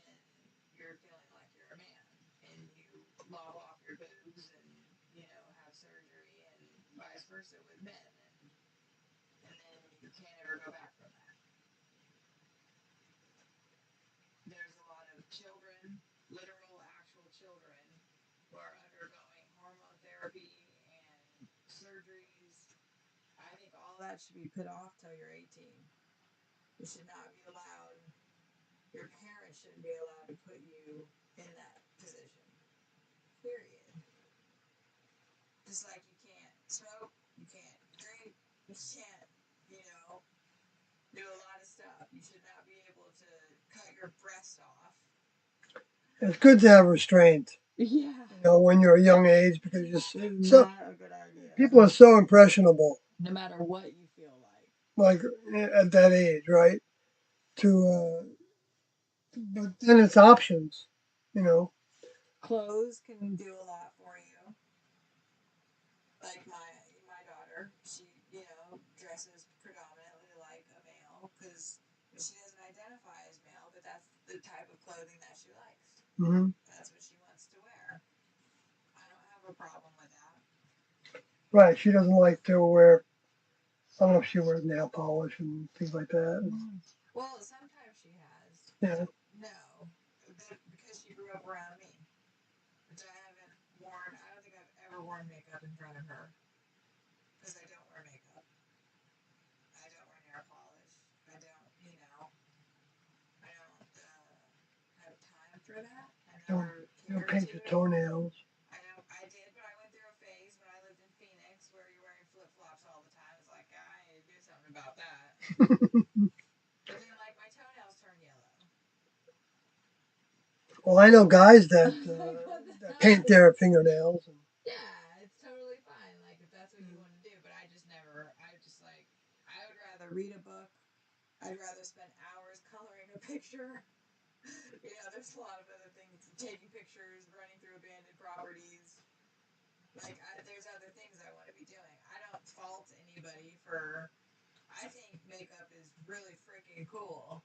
you're feeling like you're a man, and you lob off your boobs and have surgery, and vice versa with men, and then you can't ever go back from that. There's a lot of children, literal, actual children, who are undergoing hormone therapy and surgeries. I think all that should be put off till you're 18. You should not be allowed, your parents shouldn't be allowed to put you in that position. Period. Just like you can't smoke, you can't drink, you can't, do a lot of stuff. You should not be able to cut your breast off. It's good to have restraint. Yeah. When you're a young age, because you're so Not a good idea. people are so impressionable. No matter what you feel like at that age, right? But then it's options, you know. Clothes can do a lot for you. Like my daughter, she dresses predominantly like a male because she doesn't identify as male, but that's the type of clothing that she likes. Mm-hmm. That's what she wants to wear. I don't have a problem with that. Right. She doesn't like to wear. I don't know if she wears nail polish and things like that. Well, sometimes she has. Yeah. No, because she grew up around me, which I haven't worn. I don't think I've ever worn makeup in front of her because I don't wear makeup. I don't wear nail polish. I don't, I don't have time for that. I never You cared paint to. your toenails. I did, but I went through a phase when I lived in Phoenix where you're wearing flip flops all the time. It's like, I need to do something about that. But then, like, my toenails turn yellow. Well, I know guys that paint their fingernails. Yeah, it's totally fine. Like, if that's what you want to do. But I just never, I would rather read a book. I'd rather spend hours coloring a picture. There's a lot of other things. Taking pictures, running through abandoned properties. Like, there's other things I want to be doing. I don't fault anybody for. I think makeup is really freaking cool.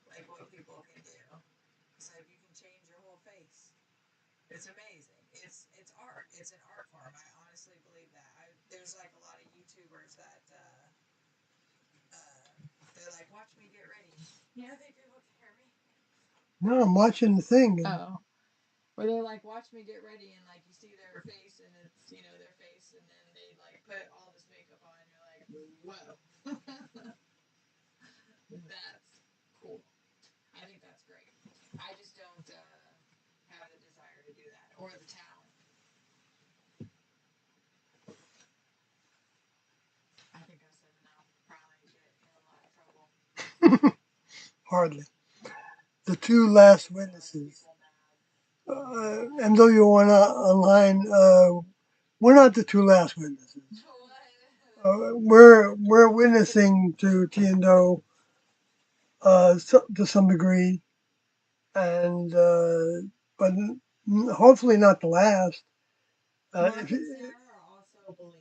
Like, what people can do. It's like you can change your whole face. It's amazing. It's art. It's an art form. I honestly believe that. There's like a lot of YouTubers that they're like, watch me get ready. You know, they people can hear me. No, I'm watching the thing. Oh. Where they're like, watch me get ready, and like you see their face, and it's their face, and then they like put all this makeup on, and you're like, whoa, that's cool. I think that's great. I just don't have the desire to do that or the talent. I think I said enough. Probably get in a lot of trouble. Hardly. The two last witnesses. MW1 online. We're not the two last witnesses. We're witnessing to Tiendo to some degree, and but hopefully not the last. Mark and Sarah also believe.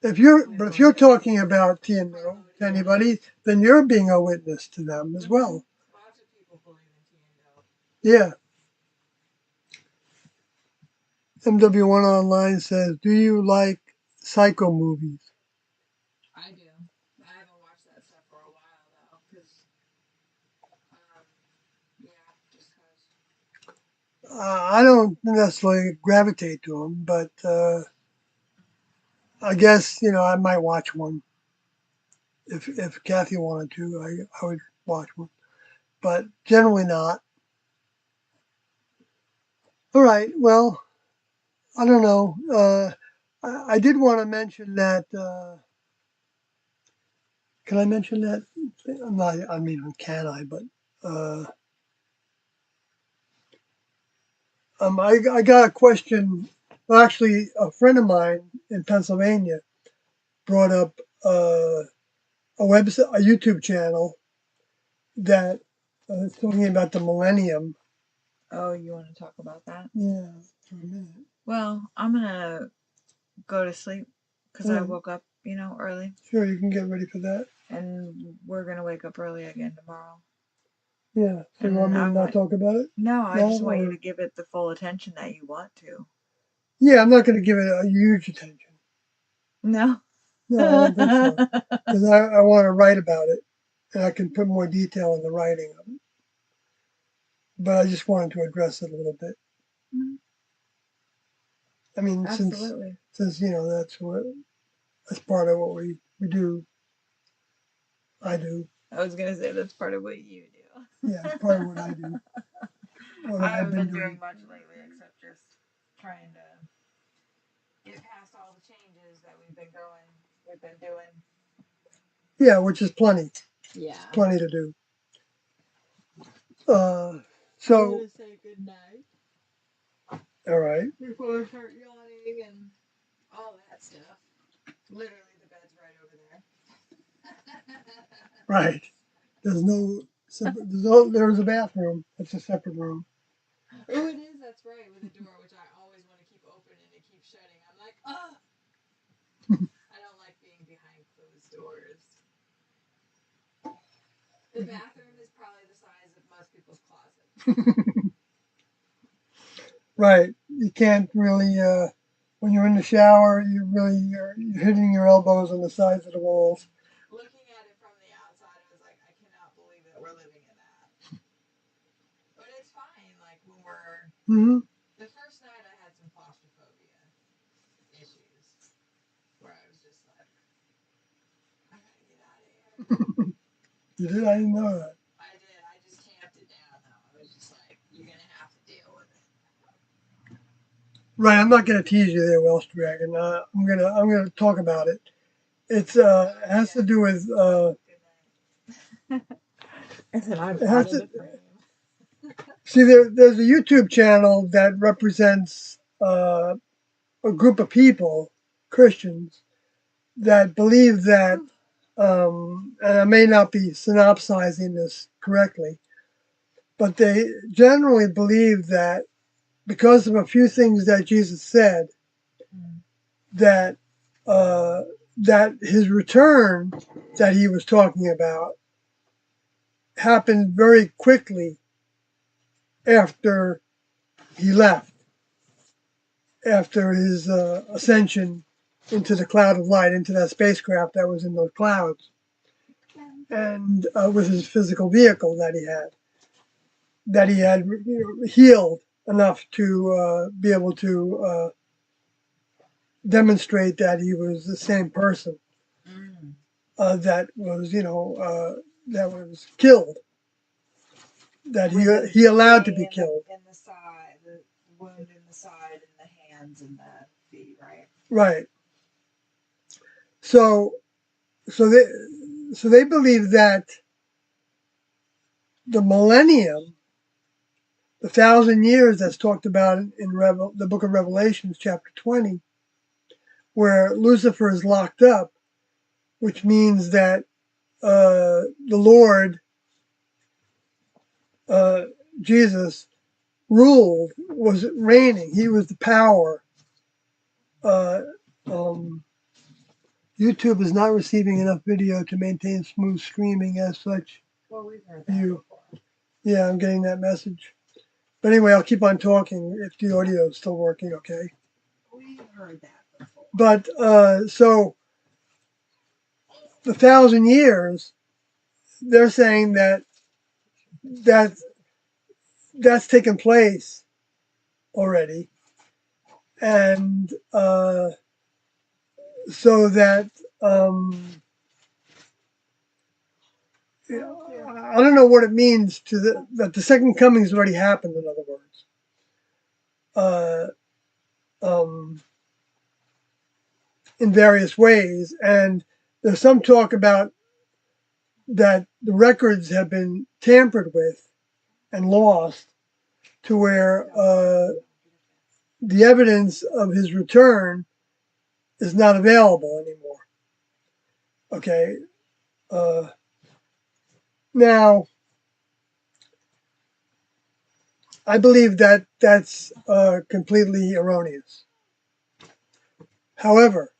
If you're talking about Tiendo to anybody, then you're being a witness to them as well. Lots of people believe in Tiendo. Yeah. MW1 online says, "Do you like psycho movies?" I do. I haven't watched that stuff for a while though, because yeah, just because. I don't necessarily gravitate to them, but I guess I might watch one if Kathy wanted to. I would watch one, but generally not. All right. Well, I don't know. I did want to mention that. Can I mention that? I'm not. I mean, can I? But I got a question. Well, actually, a friend of mine in Pennsylvania brought up a website, a YouTube channel that is talking about the millennium. Oh, you want to talk about that? Yeah, for a minute. Well, I'm gonna go to sleep because I woke up, early. Sure, you can get ready for that. And we're gonna wake up early again tomorrow. Yeah. So you want me to not talk about it? No, I just want you to give it the full attention that you want to. Yeah, I'm not going to give it a huge attention. No. No, I don't think so. Because I want to write about it, and I can put more detail in the writing of it. But I just wanted to address it a little bit. Mhm. I mean, Absolutely. since that's part of what we do. I do. I was gonna say that's part of what you do. Yeah, it's part of what I do. What I I've haven't been been doing doing. much lately except just trying to get past all the changes that we've been doing. Yeah, which is plenty. Yeah. Plenty to do. I'm So. gonna say good night. All right. Before I start yawning and all that stuff. Literally, the bed's right over there. Right. There's a bathroom. It's a separate room. Oh, it is. That's right. With a door, which I always want to keep open and it keeps shutting. I'm like, oh. I don't like being behind closed doors. The bathroom is probably the size of most people's closet. Right. You can't really. When you're in the shower, you're hitting your elbows on the sides of the walls. Looking at it from the outside, I was like, I cannot believe that we're living in that. But it's fine. Like when we're the first night, I had some claustrophobia issues where I was just like, I gotta get out of here. You did? I didn't know that. I did. I just tamped it down though. I was just like, you're gonna have to deal with it. Right. I'm not gonna tease you there, Welsh Dragon. I'm gonna talk about it. It has to do with. I said I'm out of the frame. See, there's a YouTube channel that represents a group of people, Christians, that believe that, and I may not be synopsizing this correctly, but they generally believe that because of a few things that Jesus said, that that his return that he was talking about happened very quickly after he left, after his ascension into the cloud of light, into that spacecraft that was in those clouds, and with his physical vehicle that he had healed enough to be able to demonstrate that he was the same person that was killed, that he allowed to be killed. In the side, the wound in the side, and the hands and the feet, right? Right. So they believe that the millennium, the 1,000 years that's talked about in the book of Revelations, chapter 20, where Lucifer is locked up, which means that the Lord, Jesus, ruled, was reigning. He was the power. YouTube is not receiving enough video to maintain smooth streaming as such. Well, we've heard that before. Yeah, I'm getting that message. But anyway, I'll keep on talking if the audio is still working, okay? We've heard that before. But so the 1,000 years, they're saying that's taken place already, and so that I don't know what it means that the second coming's already happened. In other words, in various ways. And there's some talk about that the records have been tampered with and lost to where the evidence of his return is not available anymore. Okay. Now, I believe that that's completely erroneous. However,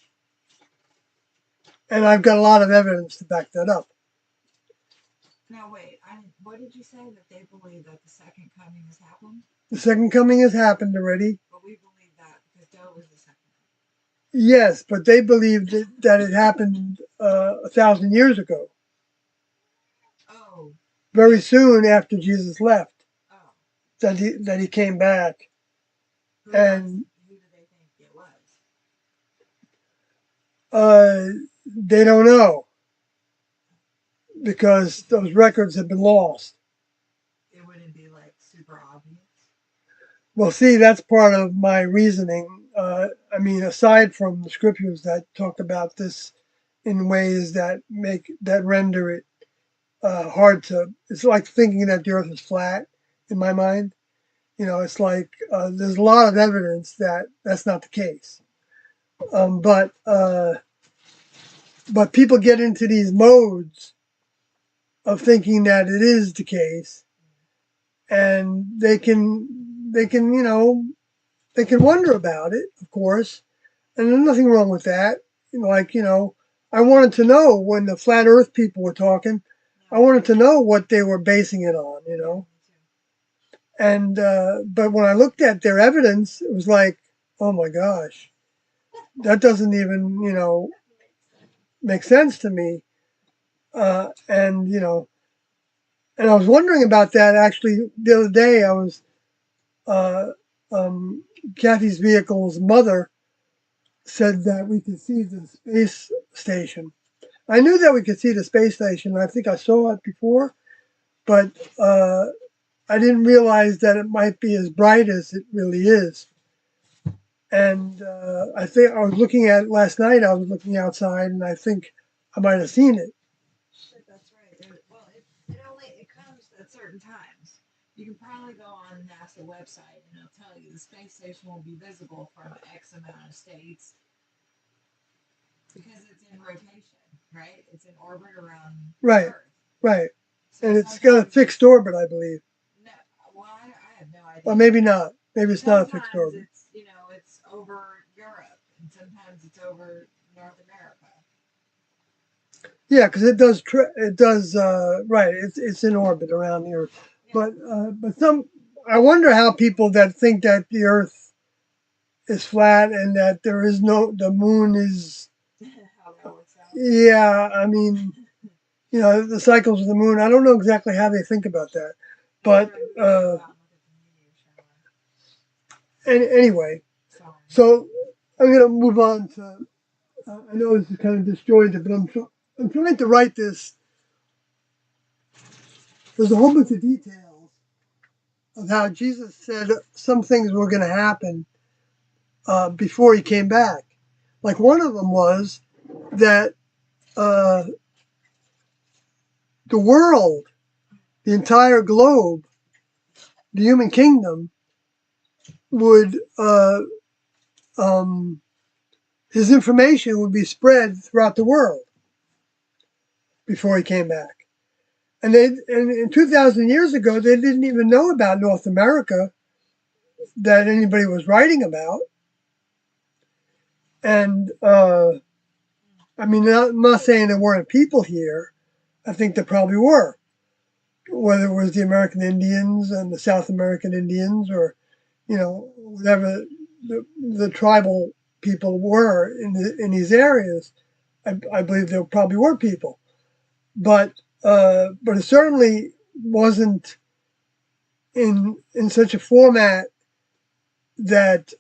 and I've got a lot of evidence to back that up. Now wait, what did you say that they believe that the second coming has happened? The second coming has happened already. But we believe that because Joe was the second coming. Yes, but they believed that it happened 1,000 years ago. Oh. Very soon after Jesus left. Oh. That he came back. Who do they think it was? They don't know. Because those records have been lost. It wouldn't be like super obvious. Well, see, that's part of my reasoning. I mean, aside from the scriptures that talk about this in ways that render it hard to. It's like thinking that the Earth is flat. In my mind, it's like there's a lot of evidence that that's not the case. But people get into these modes of thinking that it is the case, and they can wonder about it, of course, and there's nothing wrong with that. I wanted to know when the flat Earth people were talking. I wanted to know what they were basing it on, and but when I looked at their evidence, it was like, oh my gosh, that doesn't even make sense to me, and and I was wondering about that actually the other day. I was Kathy's vehicle's mother said that we could see the space station. I knew that we could see the space station. I think I saw it before, but I didn't realize that it might be as bright as it really is. And I think I was looking at it last night. I was looking outside, and I think I might have seen it. That's right. Well, it comes at certain times. You can probably go on NASA website and it'll tell you the space station will be visible from X amount of states because it's in rotation, right? It's in orbit around Right, Earth. Right. So and it's got a fixed orbit, I believe. No, well, I have no idea. Well, maybe not. Maybe it's not a fixed orbit. It's over Europe, and sometimes it's over North America. Yeah, because it does. Right. It's in orbit around the Earth, yeah. But I wonder how people that think that the Earth is flat and that the moon is. How that works out. Yeah, I mean, the cycles of the moon. I don't know exactly how they think about that, but anyway, so I'm going to move on to. I know this is kind of disjointed, but I'm trying to write this. There's a whole bunch of details of how Jesus said some things were going to happen before he came back. Like one of them was that the world, the entire globe, the human kingdom would, his information would be spread throughout the world before he came back. And in 2,000 years ago, they didn't even know about North America that anybody was writing about. And I mean, I'm not saying there weren't people here. I think there probably were, whether it was the American Indians and the South American Indians, or whatever the tribal people were in these areas. I believe there probably were people, but it certainly wasn't in such a format that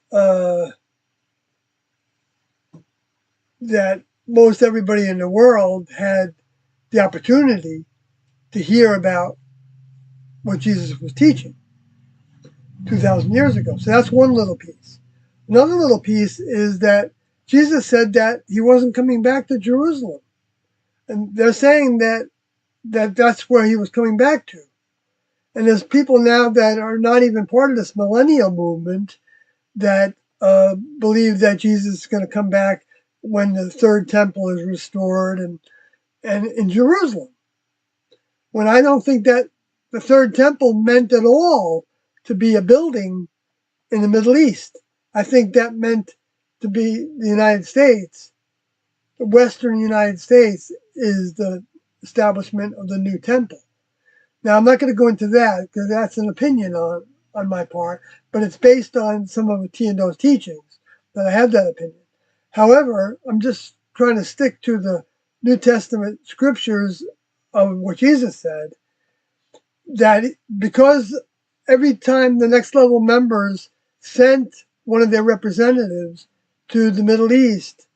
that most everybody in the world had the opportunity to hear about what Jesus was teaching 2,000 years ago. So that's one little piece. Another little piece is that Jesus said that he wasn't coming back to Jerusalem. And they're saying that's where he was coming back to. And there's people now that are not even part of this millennial movement that believe that Jesus is going to come back when the third temple is restored and in Jerusalem. When I don't think that the third temple meant at all to be a building in the Middle East. I think that meant to be the United States. The Western United States is the establishment of the new temple. Now, I'm not going to go into that because that's an opinion on my part, but it's based on some of T&O's teachings that I have that opinion. However, I'm just trying to stick to the New Testament scriptures of what Jesus said, that because every time the Next Level members sent one of their representatives to the Middle East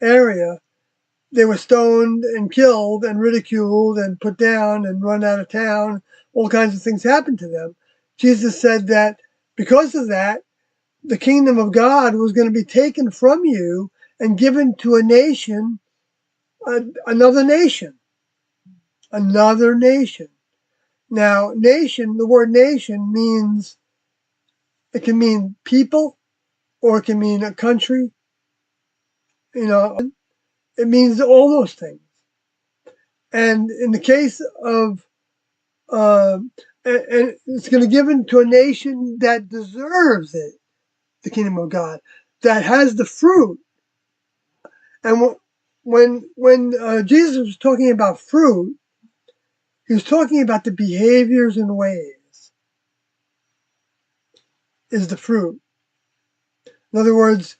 area, they were stoned and killed and ridiculed and put down and run out of town. All kinds of things happened to them. Jesus said that because of that, the kingdom of God was going to be taken from you and given to a nation, another nation, another nation. Now, nation, the word nation means, it can mean people or it can mean a country. It means all those things. And in the case of, and it's going to be given to a nation that deserves it, the kingdom of God, that has the fruit. And when Jesus was talking about fruit, he was talking about the behaviors and ways is the fruit. In other words,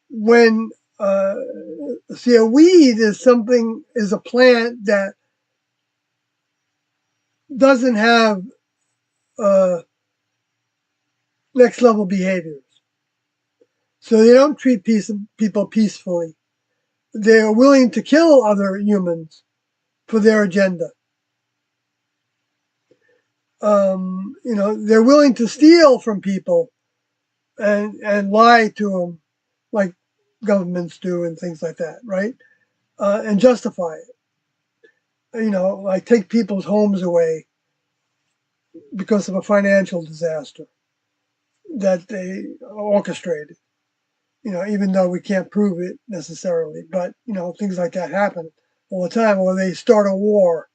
when see, a weed is a plant that doesn't have next level behaviors. So they don't treat people peacefully. They're willing to kill other humans for their agenda. They're willing to steal from people and lie to them, like governments do and things like that, right? And justify it. Like take people's homes away because of a financial disaster that they orchestrated. Even though we can't prove it necessarily, but things like that happen all the time. Or they start a war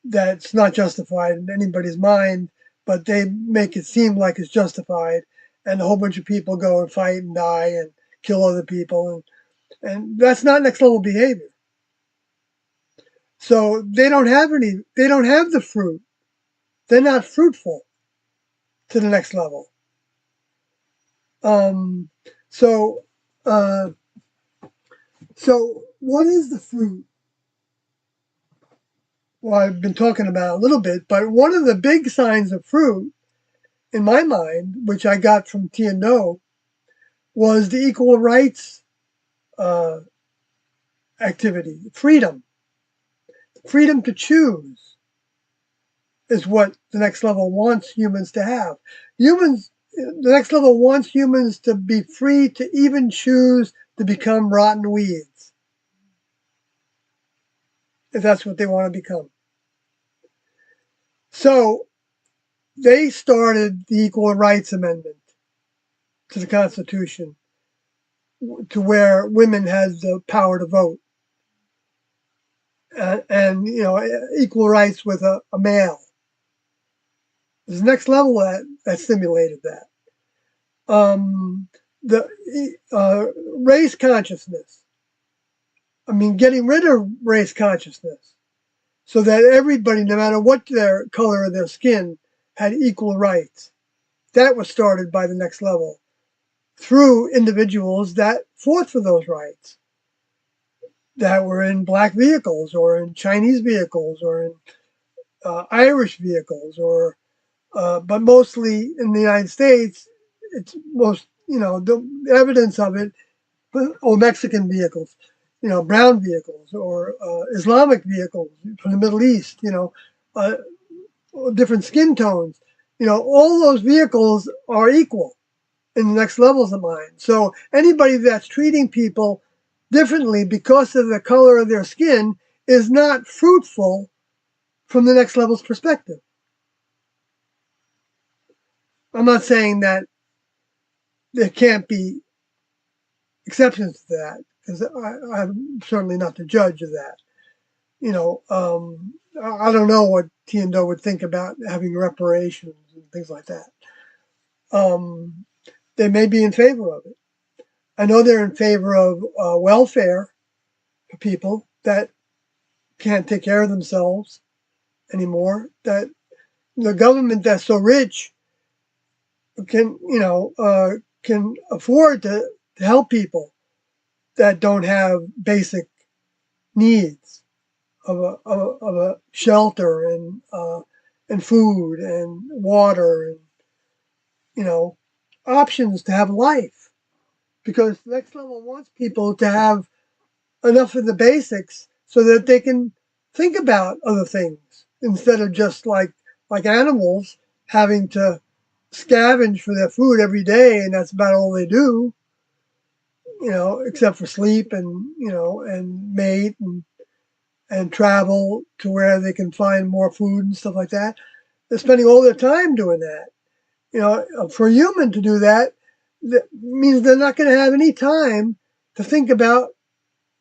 that's not justified in anybody's mind, but they make it seem like it's justified, and a whole bunch of people go and fight and die and kill other people, and that's not next level behavior. So they don't have the fruit. They're not fruitful to the next level. So what is the fruit? Well, I've been talking about a little bit, but one of the big signs of fruit, in my mind, which I got from T&O, was the equal rights activity, freedom. Freedom to choose is what the next level wants humans to have. The next level wants humans to be free to even choose to become rotten weeds, if that's what they want to become. So they started the Equal Rights Amendment to the Constitution, to where women had the power to vote, and equal rights with a male. There's the next level that stimulated that. The race consciousness. I mean, getting rid of race consciousness so that everybody, no matter what their color of their skin, had equal rights. That was started by the next level through individuals that fought for those rights, that were in black vehicles or in Chinese vehicles or in Irish vehicles, but mostly in the United States. It's most, the evidence of it, or Mexican vehicles, brown vehicles, or Islamic vehicles from the Middle East, different skin tones. All those vehicles are equal. in the next levels of mind. So anybody that's treating people differently because of the color of their skin is not fruitful from the next level's perspective. I'm not saying that there can't be exceptions to that, because I'm certainly not the judge of that. I don't know what Tiendo would think about having reparations and things like that. They may be in favor of it. I know they're in favor of welfare for people that can't take care of themselves anymore. That the government that's so rich can afford to help people that don't have basic needs of a shelter and food and water and options to have life, because next level wants people to have enough of the basics so that they can think about other things instead of just like animals having to scavenge for their food every day, and that's about all they do, except for sleep and mate and travel to where they can find more food and stuff like that. They're spending all their time doing that. For a human to do that, that means they're not going to have any time to think about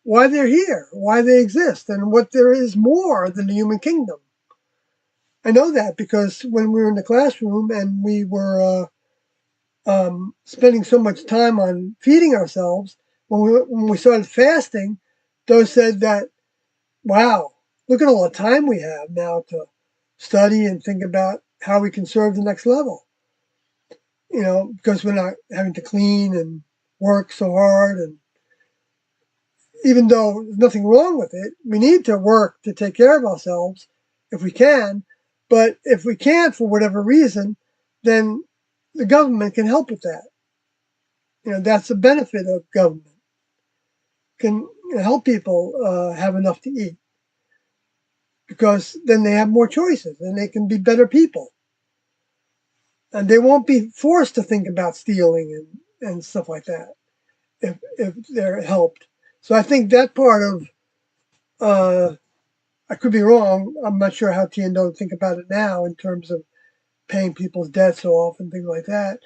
why they're here, why they exist, and what there is more than the human kingdom. I know that because when we were in the classroom and we were spending so much time on feeding ourselves, when we started fasting, those said that, wow, look at all the time we have now to study and think about how we can serve the next level. Because we're not having to clean and work so hard. And even though there's nothing wrong with it, we need to work to take care of ourselves if we can. But if we can't for whatever reason, then the government can help with that. That's the benefit of government. Can help people have enough to eat, because then they have more choices and they can be better people. And they won't be forced to think about stealing and stuff like that if they're helped. So I think that part of, I could be wrong. I'm not sure how Tiendo think about it now in terms of paying people's debts off and things like that.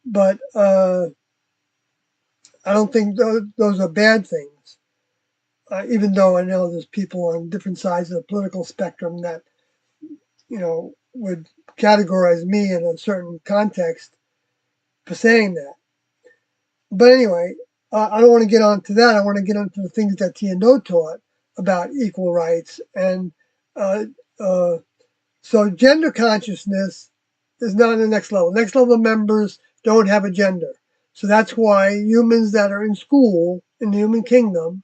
But I don't think those are bad things. Even though I know there's people on different sides of the political spectrum that, would categorize me in a certain context for saying that. But anyway, I don't want to get onto that. I want to get onto the things that Tiendo taught about equal rights. And uh, uh, so gender consciousness is not in the next level. Next level members don't have a gender. So that's why humans that are in school in the human kingdom,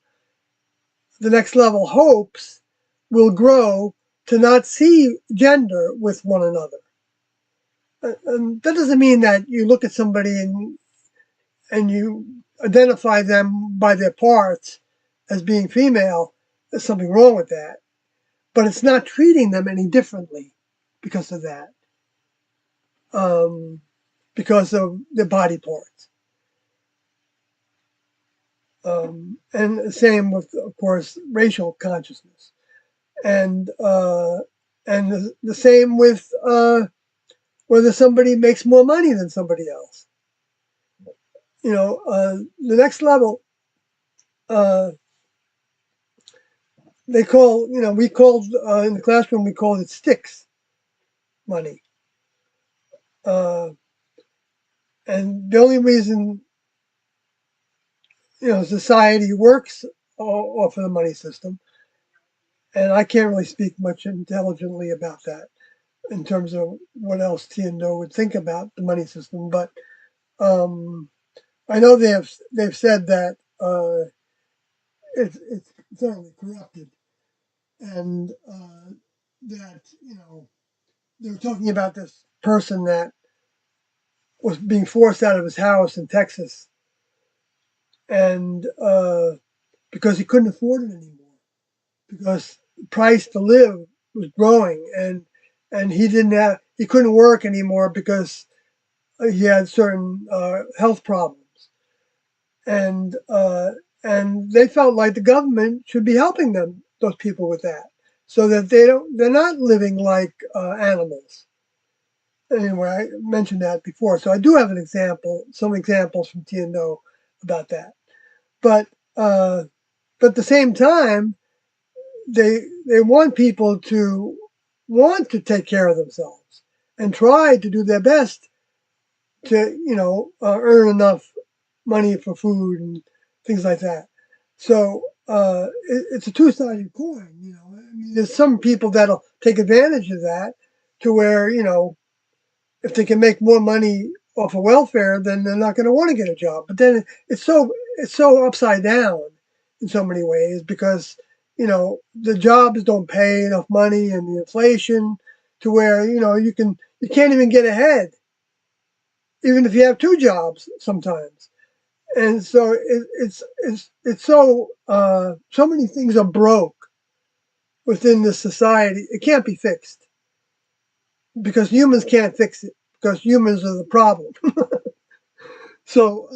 the next level hopes will grow to not see gender with one another. And that doesn't mean that you look at somebody and you identify them by their parts as being female. There's something wrong with that. But it's not treating them any differently because of that, because of their body parts. And the same with, of course, racial consciousness. And the same with whether somebody makes more money than somebody else. The next level, they call, we called, in the classroom, we called it sticks money. And the only reason, society works off of the money system, and I can't really speak much intelligently about that in terms of what else Tiendo would think about the money system, but I know they've said that it's thoroughly corrupted, and that they were talking about this person that was being forced out of his house in Texas, and because he couldn't afford it anymore, because the price to live was growing, and he couldn't work anymore because he had certain health problems, and they felt like the government should be helping them, those people with that, so that they're not living like animals. Anyway, I mentioned that before, so I do have some examples from Tiendo about that. But at the same time, they want people to want to take care of themselves and try to do their best to earn enough money for food and things like that. So it's a two-sided coin. I mean, there's some people that'll take advantage of that to where if they can make more money off of welfare, then they're not going to want to get a job. But then it's so upside down in so many ways because the jobs don't pay enough money and the inflation to where you can't even get ahead even if you have two jobs sometimes. And so it's so many things are broke within this society. It can't be fixed because humans can't fix it because humans are the problem. So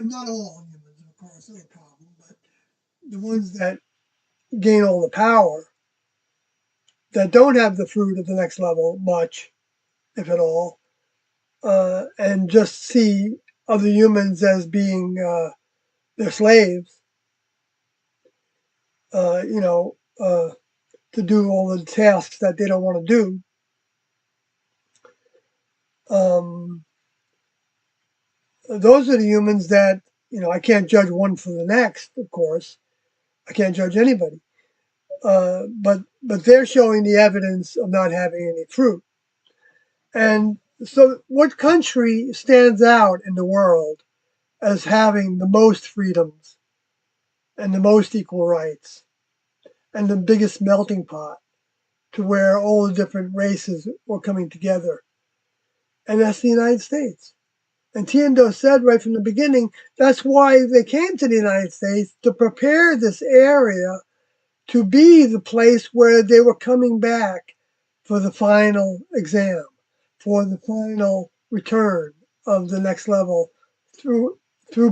not all humans, of course, are the problem, but the ones that gain all the power that don't have the fruit of the next level much, if at all, and just see other humans as being their slaves, uh, you know, uh, to do all the tasks that they don't want to do. Um, those are the humans that, I can't judge one for the next, of course. I can't judge anybody. But they're showing the evidence of not having any fruit. And so what country stands out in the world as having the most freedoms and the most equal rights and the biggest melting pot to where all the different races were coming together? And that's the United States. And Tiendo said right from the beginning, that's why they came to the United States, to prepare this area to be the place where they were coming back for the final exam, for the final return of the next level through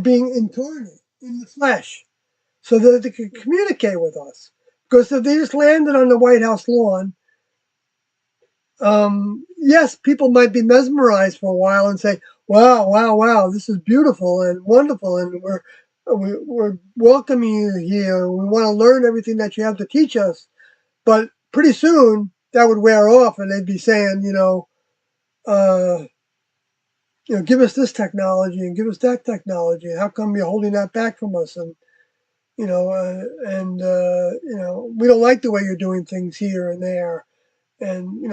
being incarnate in the flesh so that they could communicate with us. Because if they just landed on the White House lawn, yes, people might be mesmerized for a while and say, "Wow, wow, wow, this is beautiful and wonderful, and we're welcoming you here. We want to learn everything that you have to teach us." But pretty soon that would wear off, and they'd be saying, uh, give us this technology and give us that technology. How come you're holding that back from us? And we don't like the way you're doing things here and there. And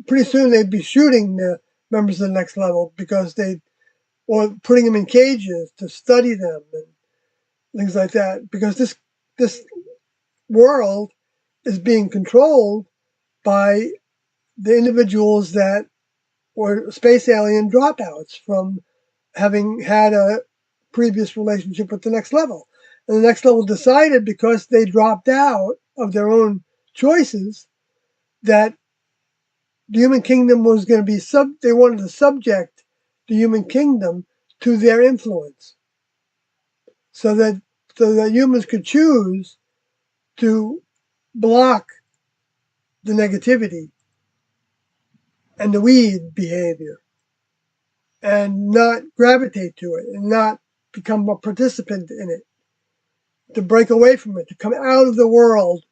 pretty soon they'd be shooting the members of the next level because or putting them in cages to study them and things like that. Because this world is being controlled by the individuals that were space alien dropouts from having had a previous relationship with the next level. And the next level decided, because they dropped out of their own choices, that the human kingdom was going to be they wanted to subject the human kingdom to their influence so that humans could choose to block the negativity and the weed behavior and not gravitate to it and not become a participant in it, to break away from it, to come out of the world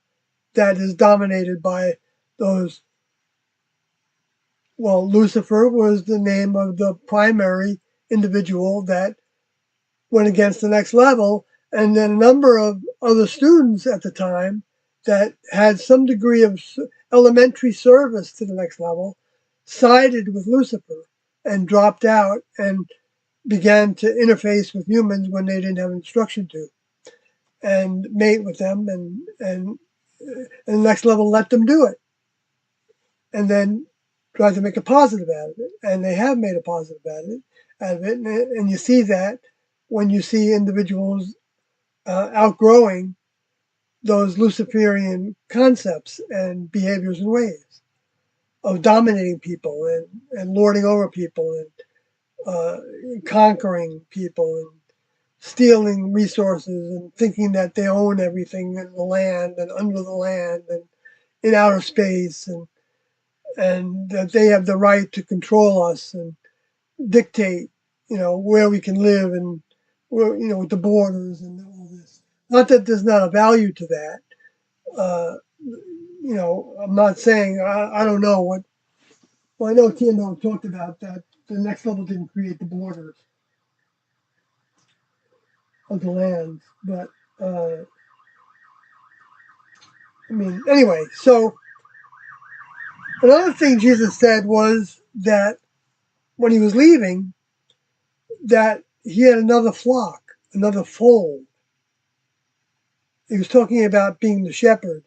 that is dominated by those. Well, Lucifer was the name of the primary individual that went against the next level, and then a number of other students at the time that had some degree of elementary service to the next level sided with Lucifer and dropped out and began to interface with humans when they didn't have instruction to, and mate with them, and the next level let them do it, and then try to make a positive out of it, and they have made a positive out of it, and you see that when you see individuals outgrowing those Luciferian concepts and behaviors and ways of dominating people and lording over people uh, conquering people and stealing resources and thinking that they own everything in the land and under the land and in outer space, and that they have the right to control us and dictate, where we can live and where, with the borders and all this. Not that there's not a value to that. Uh, I'm not saying I don't know what. Well, I know Tiendo talked about that. The next level didn't create the borders of the lands, but anyway. So another thing Jesus said was that when he was leaving, that he had another flock, another fold. He was talking about being the shepherd,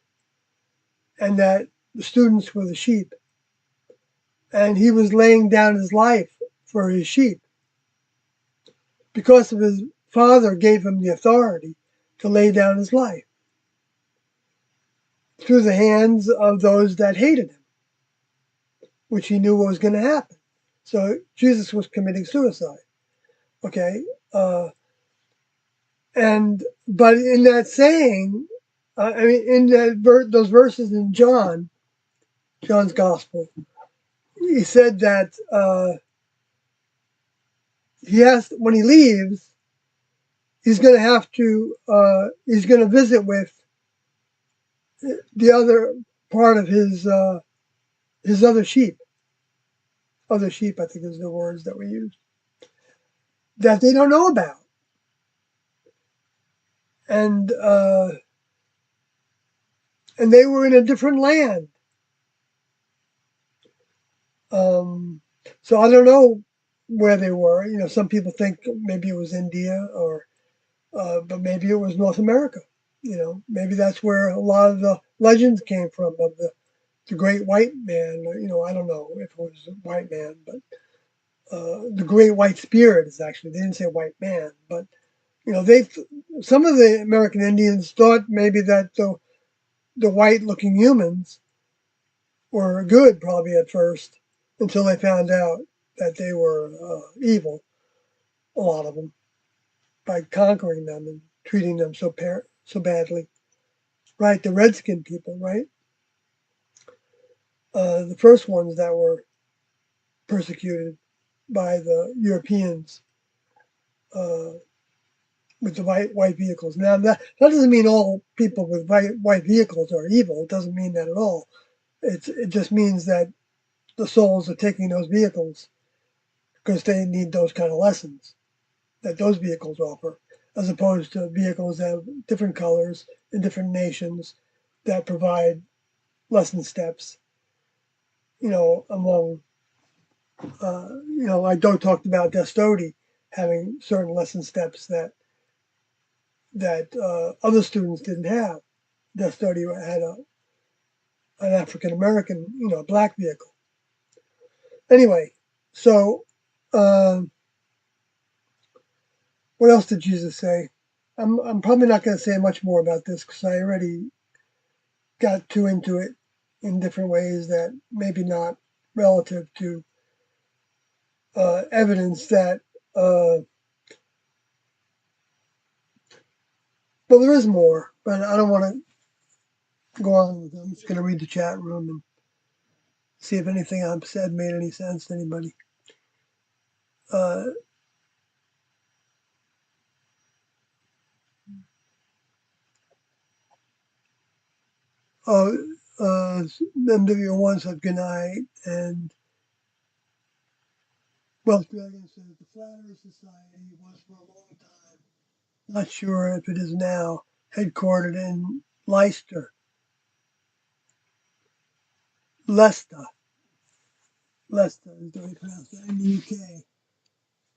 and that the students were the sheep, and he was laying down his life for his sheep because of his father gave him the authority to lay down his life through the hands of those that hated him, which he knew was going to happen. So Jesus was committing suicide. Okay, but in that saying, in those verses in John's Gospel, he said that when he leaves, he's going to have to he's going to visit with the other part of his other sheep. Other sheep, I think, is the words that we use, that they don't know about, and they were in a different land. So I don't know where they were. Some people think maybe it was India, but maybe it was North America. Maybe that's where a lot of the legends came from of the great white man. I don't know if it was a white man, but the great white spirit is actually, they didn't say white man, but some of the American Indians thought maybe that the white looking humans were good probably at first, until they found out that they were evil, a lot of them, by conquering them and treating them so badly. Right, the redskin people, right? The first ones that were persecuted by the Europeans uh, with the white vehicles. Now that doesn't mean all people with white vehicles are evil. It doesn't mean that at all. It just means that the souls are taking those vehicles because they need those kind of lessons that those vehicles offer, as opposed to vehicles that have different colors in different nations that provide lesson steps. Among like Doe talked about Destody having certain lesson steps that other students didn't have. Destody had an African American, black vehicle. Anyway, so what else did Jesus say? I'm probably not going to say much more about this because I already got too into it in different ways that maybe not relative to evidence that. Well, there is more, but I don't want to go on with it. I'm just going to read the chat room and see if anything I've said made any sense to anybody. Uh, oh, MW1 said good night, and Wealth Dragon says the Flat Earth Society was for a long time, not sure if it is now, headquartered in Leicester. Leicester is the way you pronounce it, in the UK.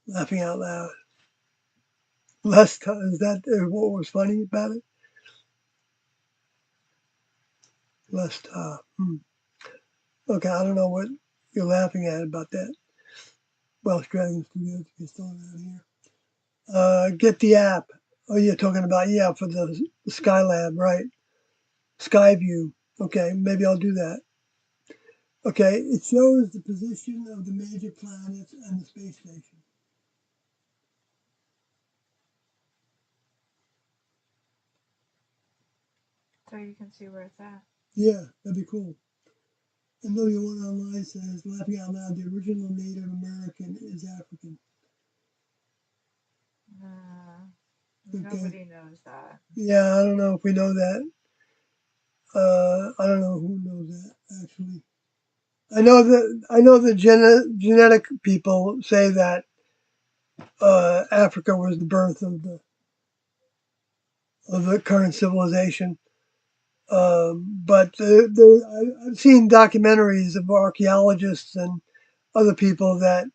Laughing out loud. Leicester, is that what was funny about it? Leicester. Okay, I don't know what you're laughing at about that. Welsh Dragon Studios, if you're still around here. Get the app. Oh, you're talking about, for the Skylab, right? Skyview. Okay, maybe I'll do that. Okay, it shows the position of the major planets and the space station. So you can see where it's at. Yeah, that'd be cool. And though your one online says, laughing out loud, the original Native American is African. Okay. Nobody knows that. Yeah, I don't know if we know that. I don't know who knows that actually. I know the genetic people say that Africa was the birth of the current civilization. But I've seen documentaries of archaeologists and other people that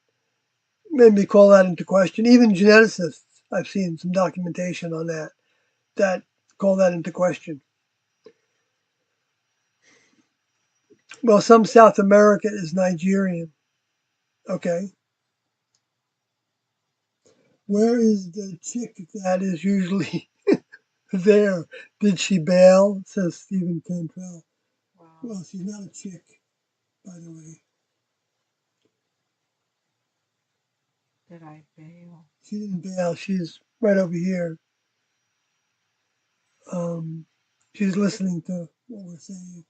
made me call that into question. Even geneticists, I've seen some documentation on that call that into question. Well, some South America is Nigerian. Okay. Where is the chick that is usually there? Did she bail? Says Stephen Cantrell. Wow. Well, she's not a chick, by the way. Did I bail? She didn't bail. She's right over here. She's listening to what we're saying.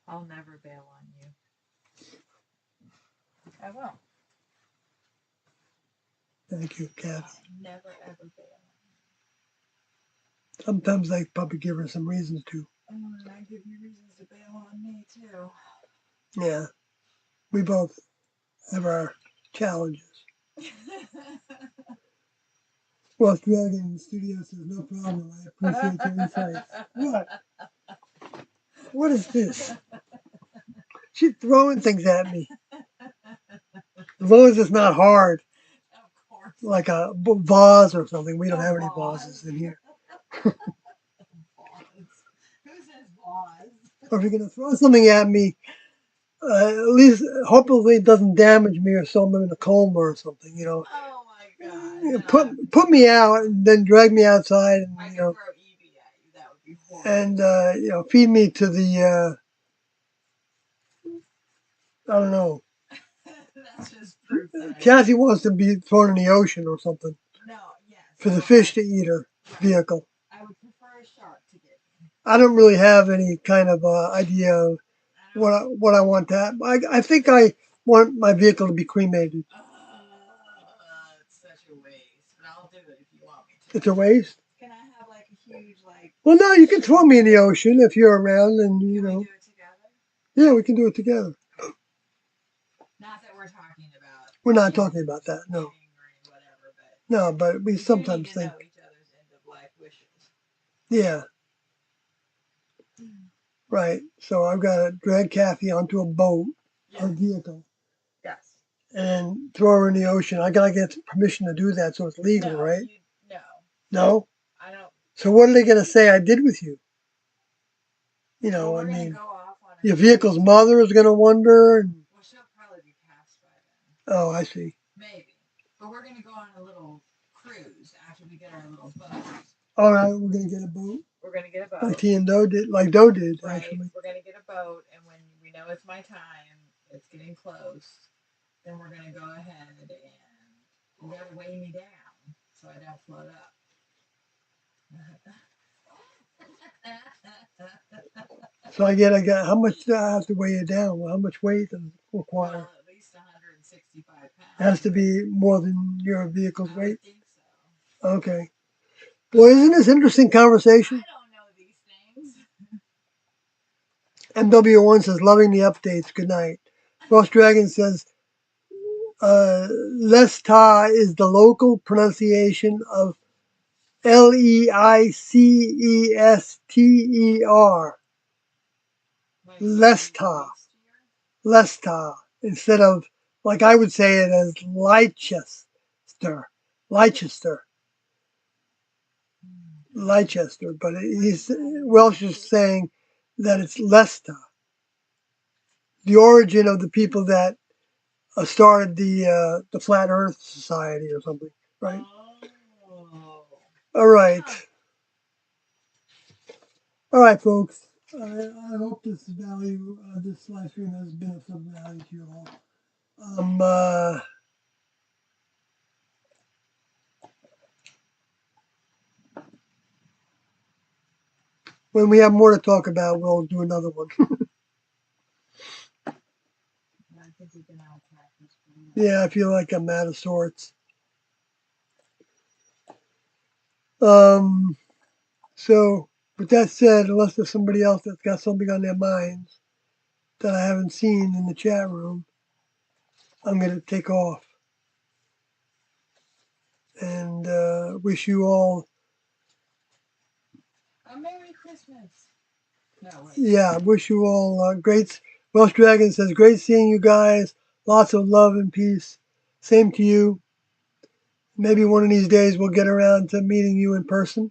I'll never bail on you. I won't. Thank you, Kathy. I'll never ever bail on you. Sometimes I probably give her some reasons to. And I give you reasons to bail on me too. Yeah. We both have our challenges. Well, Dragon in the studio says, no problem. I appreciate your insights. What? What is this? She's throwing things at me. As long as it's not hard. Of course. Like a vase or something. We don't have any vases in here. Who says vase? Or if you're going to throw something at me, at least hopefully it doesn't damage me or something in a coma or something, you know. Oh my God. Then put me out and then drag me outside and, I you know. could throw Evie at you. That would be horrible. And, you know, feed me to the, I don't know. That's just proof that Kathy wants to be thrown in the ocean or something. No, yes. For the fish to eat her vehicle. I would prefer a shark to get me. I don't really have any kind of idea of what I want to have. I think I want my vehicle to be cremated. It's such a waste. But I'll do it if you want me to. It's a waste? Can I have like a huge like... Well, no, you can throw me in the ocean if you're around and, you know. Can we do it together? Yeah, we can do it together. Not that we're talking about... We're not talking about that, no. Or whatever, but no, but we sometimes think... know each other's end-of-life wishes. Yeah. Right. So I've got to drag Kathy onto a boat, a vehicle. Yes. And throw her in the ocean. I got to get permission to do that so it's legal, No, right? No. No? I don't... So what are they going to say I did with you? You know, well, I mean, go off on your vehicle's mother is going to wonder. And... well, she'll probably be passed by then. Oh, I see. Maybe. But we're going to go on a little cruise after we get our little boat. All right, we're going to get a boat. We're going to get a boat. Like T and Doe did, actually. We're going to get a boat, and when we know it's my time, it's getting close, then we're going to go ahead and you got to weigh me down so I don't float up. So I got, how much do I have to weigh it down? Well, how much weight does it require? Well, at least 165 pounds. It has to be more than your vehicle's weight? I think so. Okay. Well, isn't this interesting conversation? I don't know these things. MW1 says, loving the updates. Good night. Frost Dragon says, Lesta is the local pronunciation of Leicester. Lesta. Lesta. Instead of, like I would say it as Leicester. Leicester. Leicester. But Welsh is saying that it's Lesta. The origin of the people that started the Flat Earth Society or something, right? Oh. All right. All right, folks. I hope this value, this live stream has been of some value to you all. when we have more to talk about, we'll do another one. I think we've been out of practice. Yeah, I feel like I'm out of sorts. So, with that said, unless there's somebody else that's got something on their minds that I haven't seen in the chat room, I'm going to take off and wish you all. A Merry Christmas. No, wait. Yeah, wish you all great. Welsh Dragon says, great seeing you guys. Lots of love and peace. Same to you. Maybe one of these days we'll get around to meeting you in person.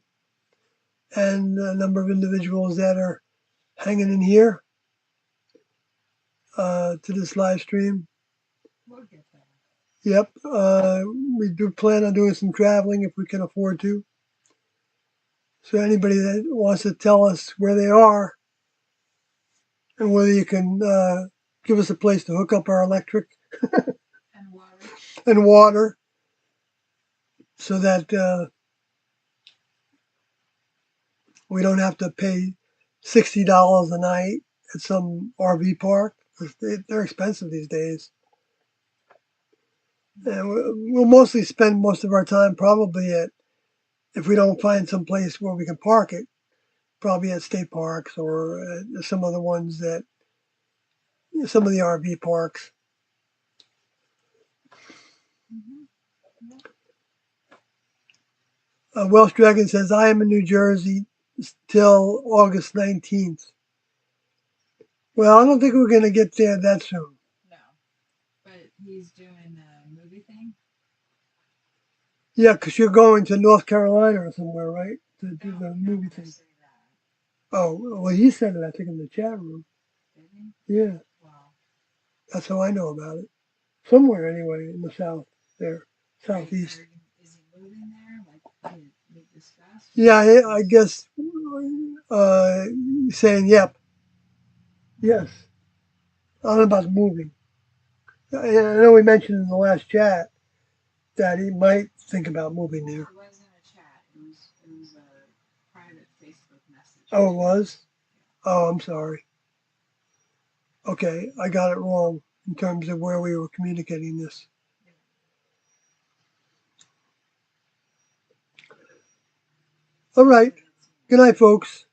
And a number of individuals that are hanging in here to this live stream. We'll get there. Yep. We do plan on doing some traveling if we can afford to. So anybody that wants to tell us where they are and whether you can give us a place to hook up our electric and water so that we don't have to pay $60 a night at some RV park. They're expensive these days. And we'll mostly spend most of our time probably at, if we don't find some place where we can park it, probably at state parks or some of the ones that, some of the RV parks. Welsh Dragon says, I am in New Jersey till August 19th. Well, I don't think we're going to get there that soon. No. But he's doing the movie thing? Yeah, because you're going to North Carolina or somewhere, right? To do the movie thing. Oh, well, he said it, I think, in the chat room. Did he? Yeah. Wow. That's how I know about it. Somewhere, anyway, in the south there. Southeast. Is he moving there? Like we discussed? Yeah, I guess saying, yep. Yes. I don't know about moving. I know we mentioned in the last chat that he might think about moving there. It wasn't a chat. It was a private Facebook message. Oh, it was? Oh, I'm sorry. Okay, I got it wrong in terms of where we were communicating this. All right. Good night, folks.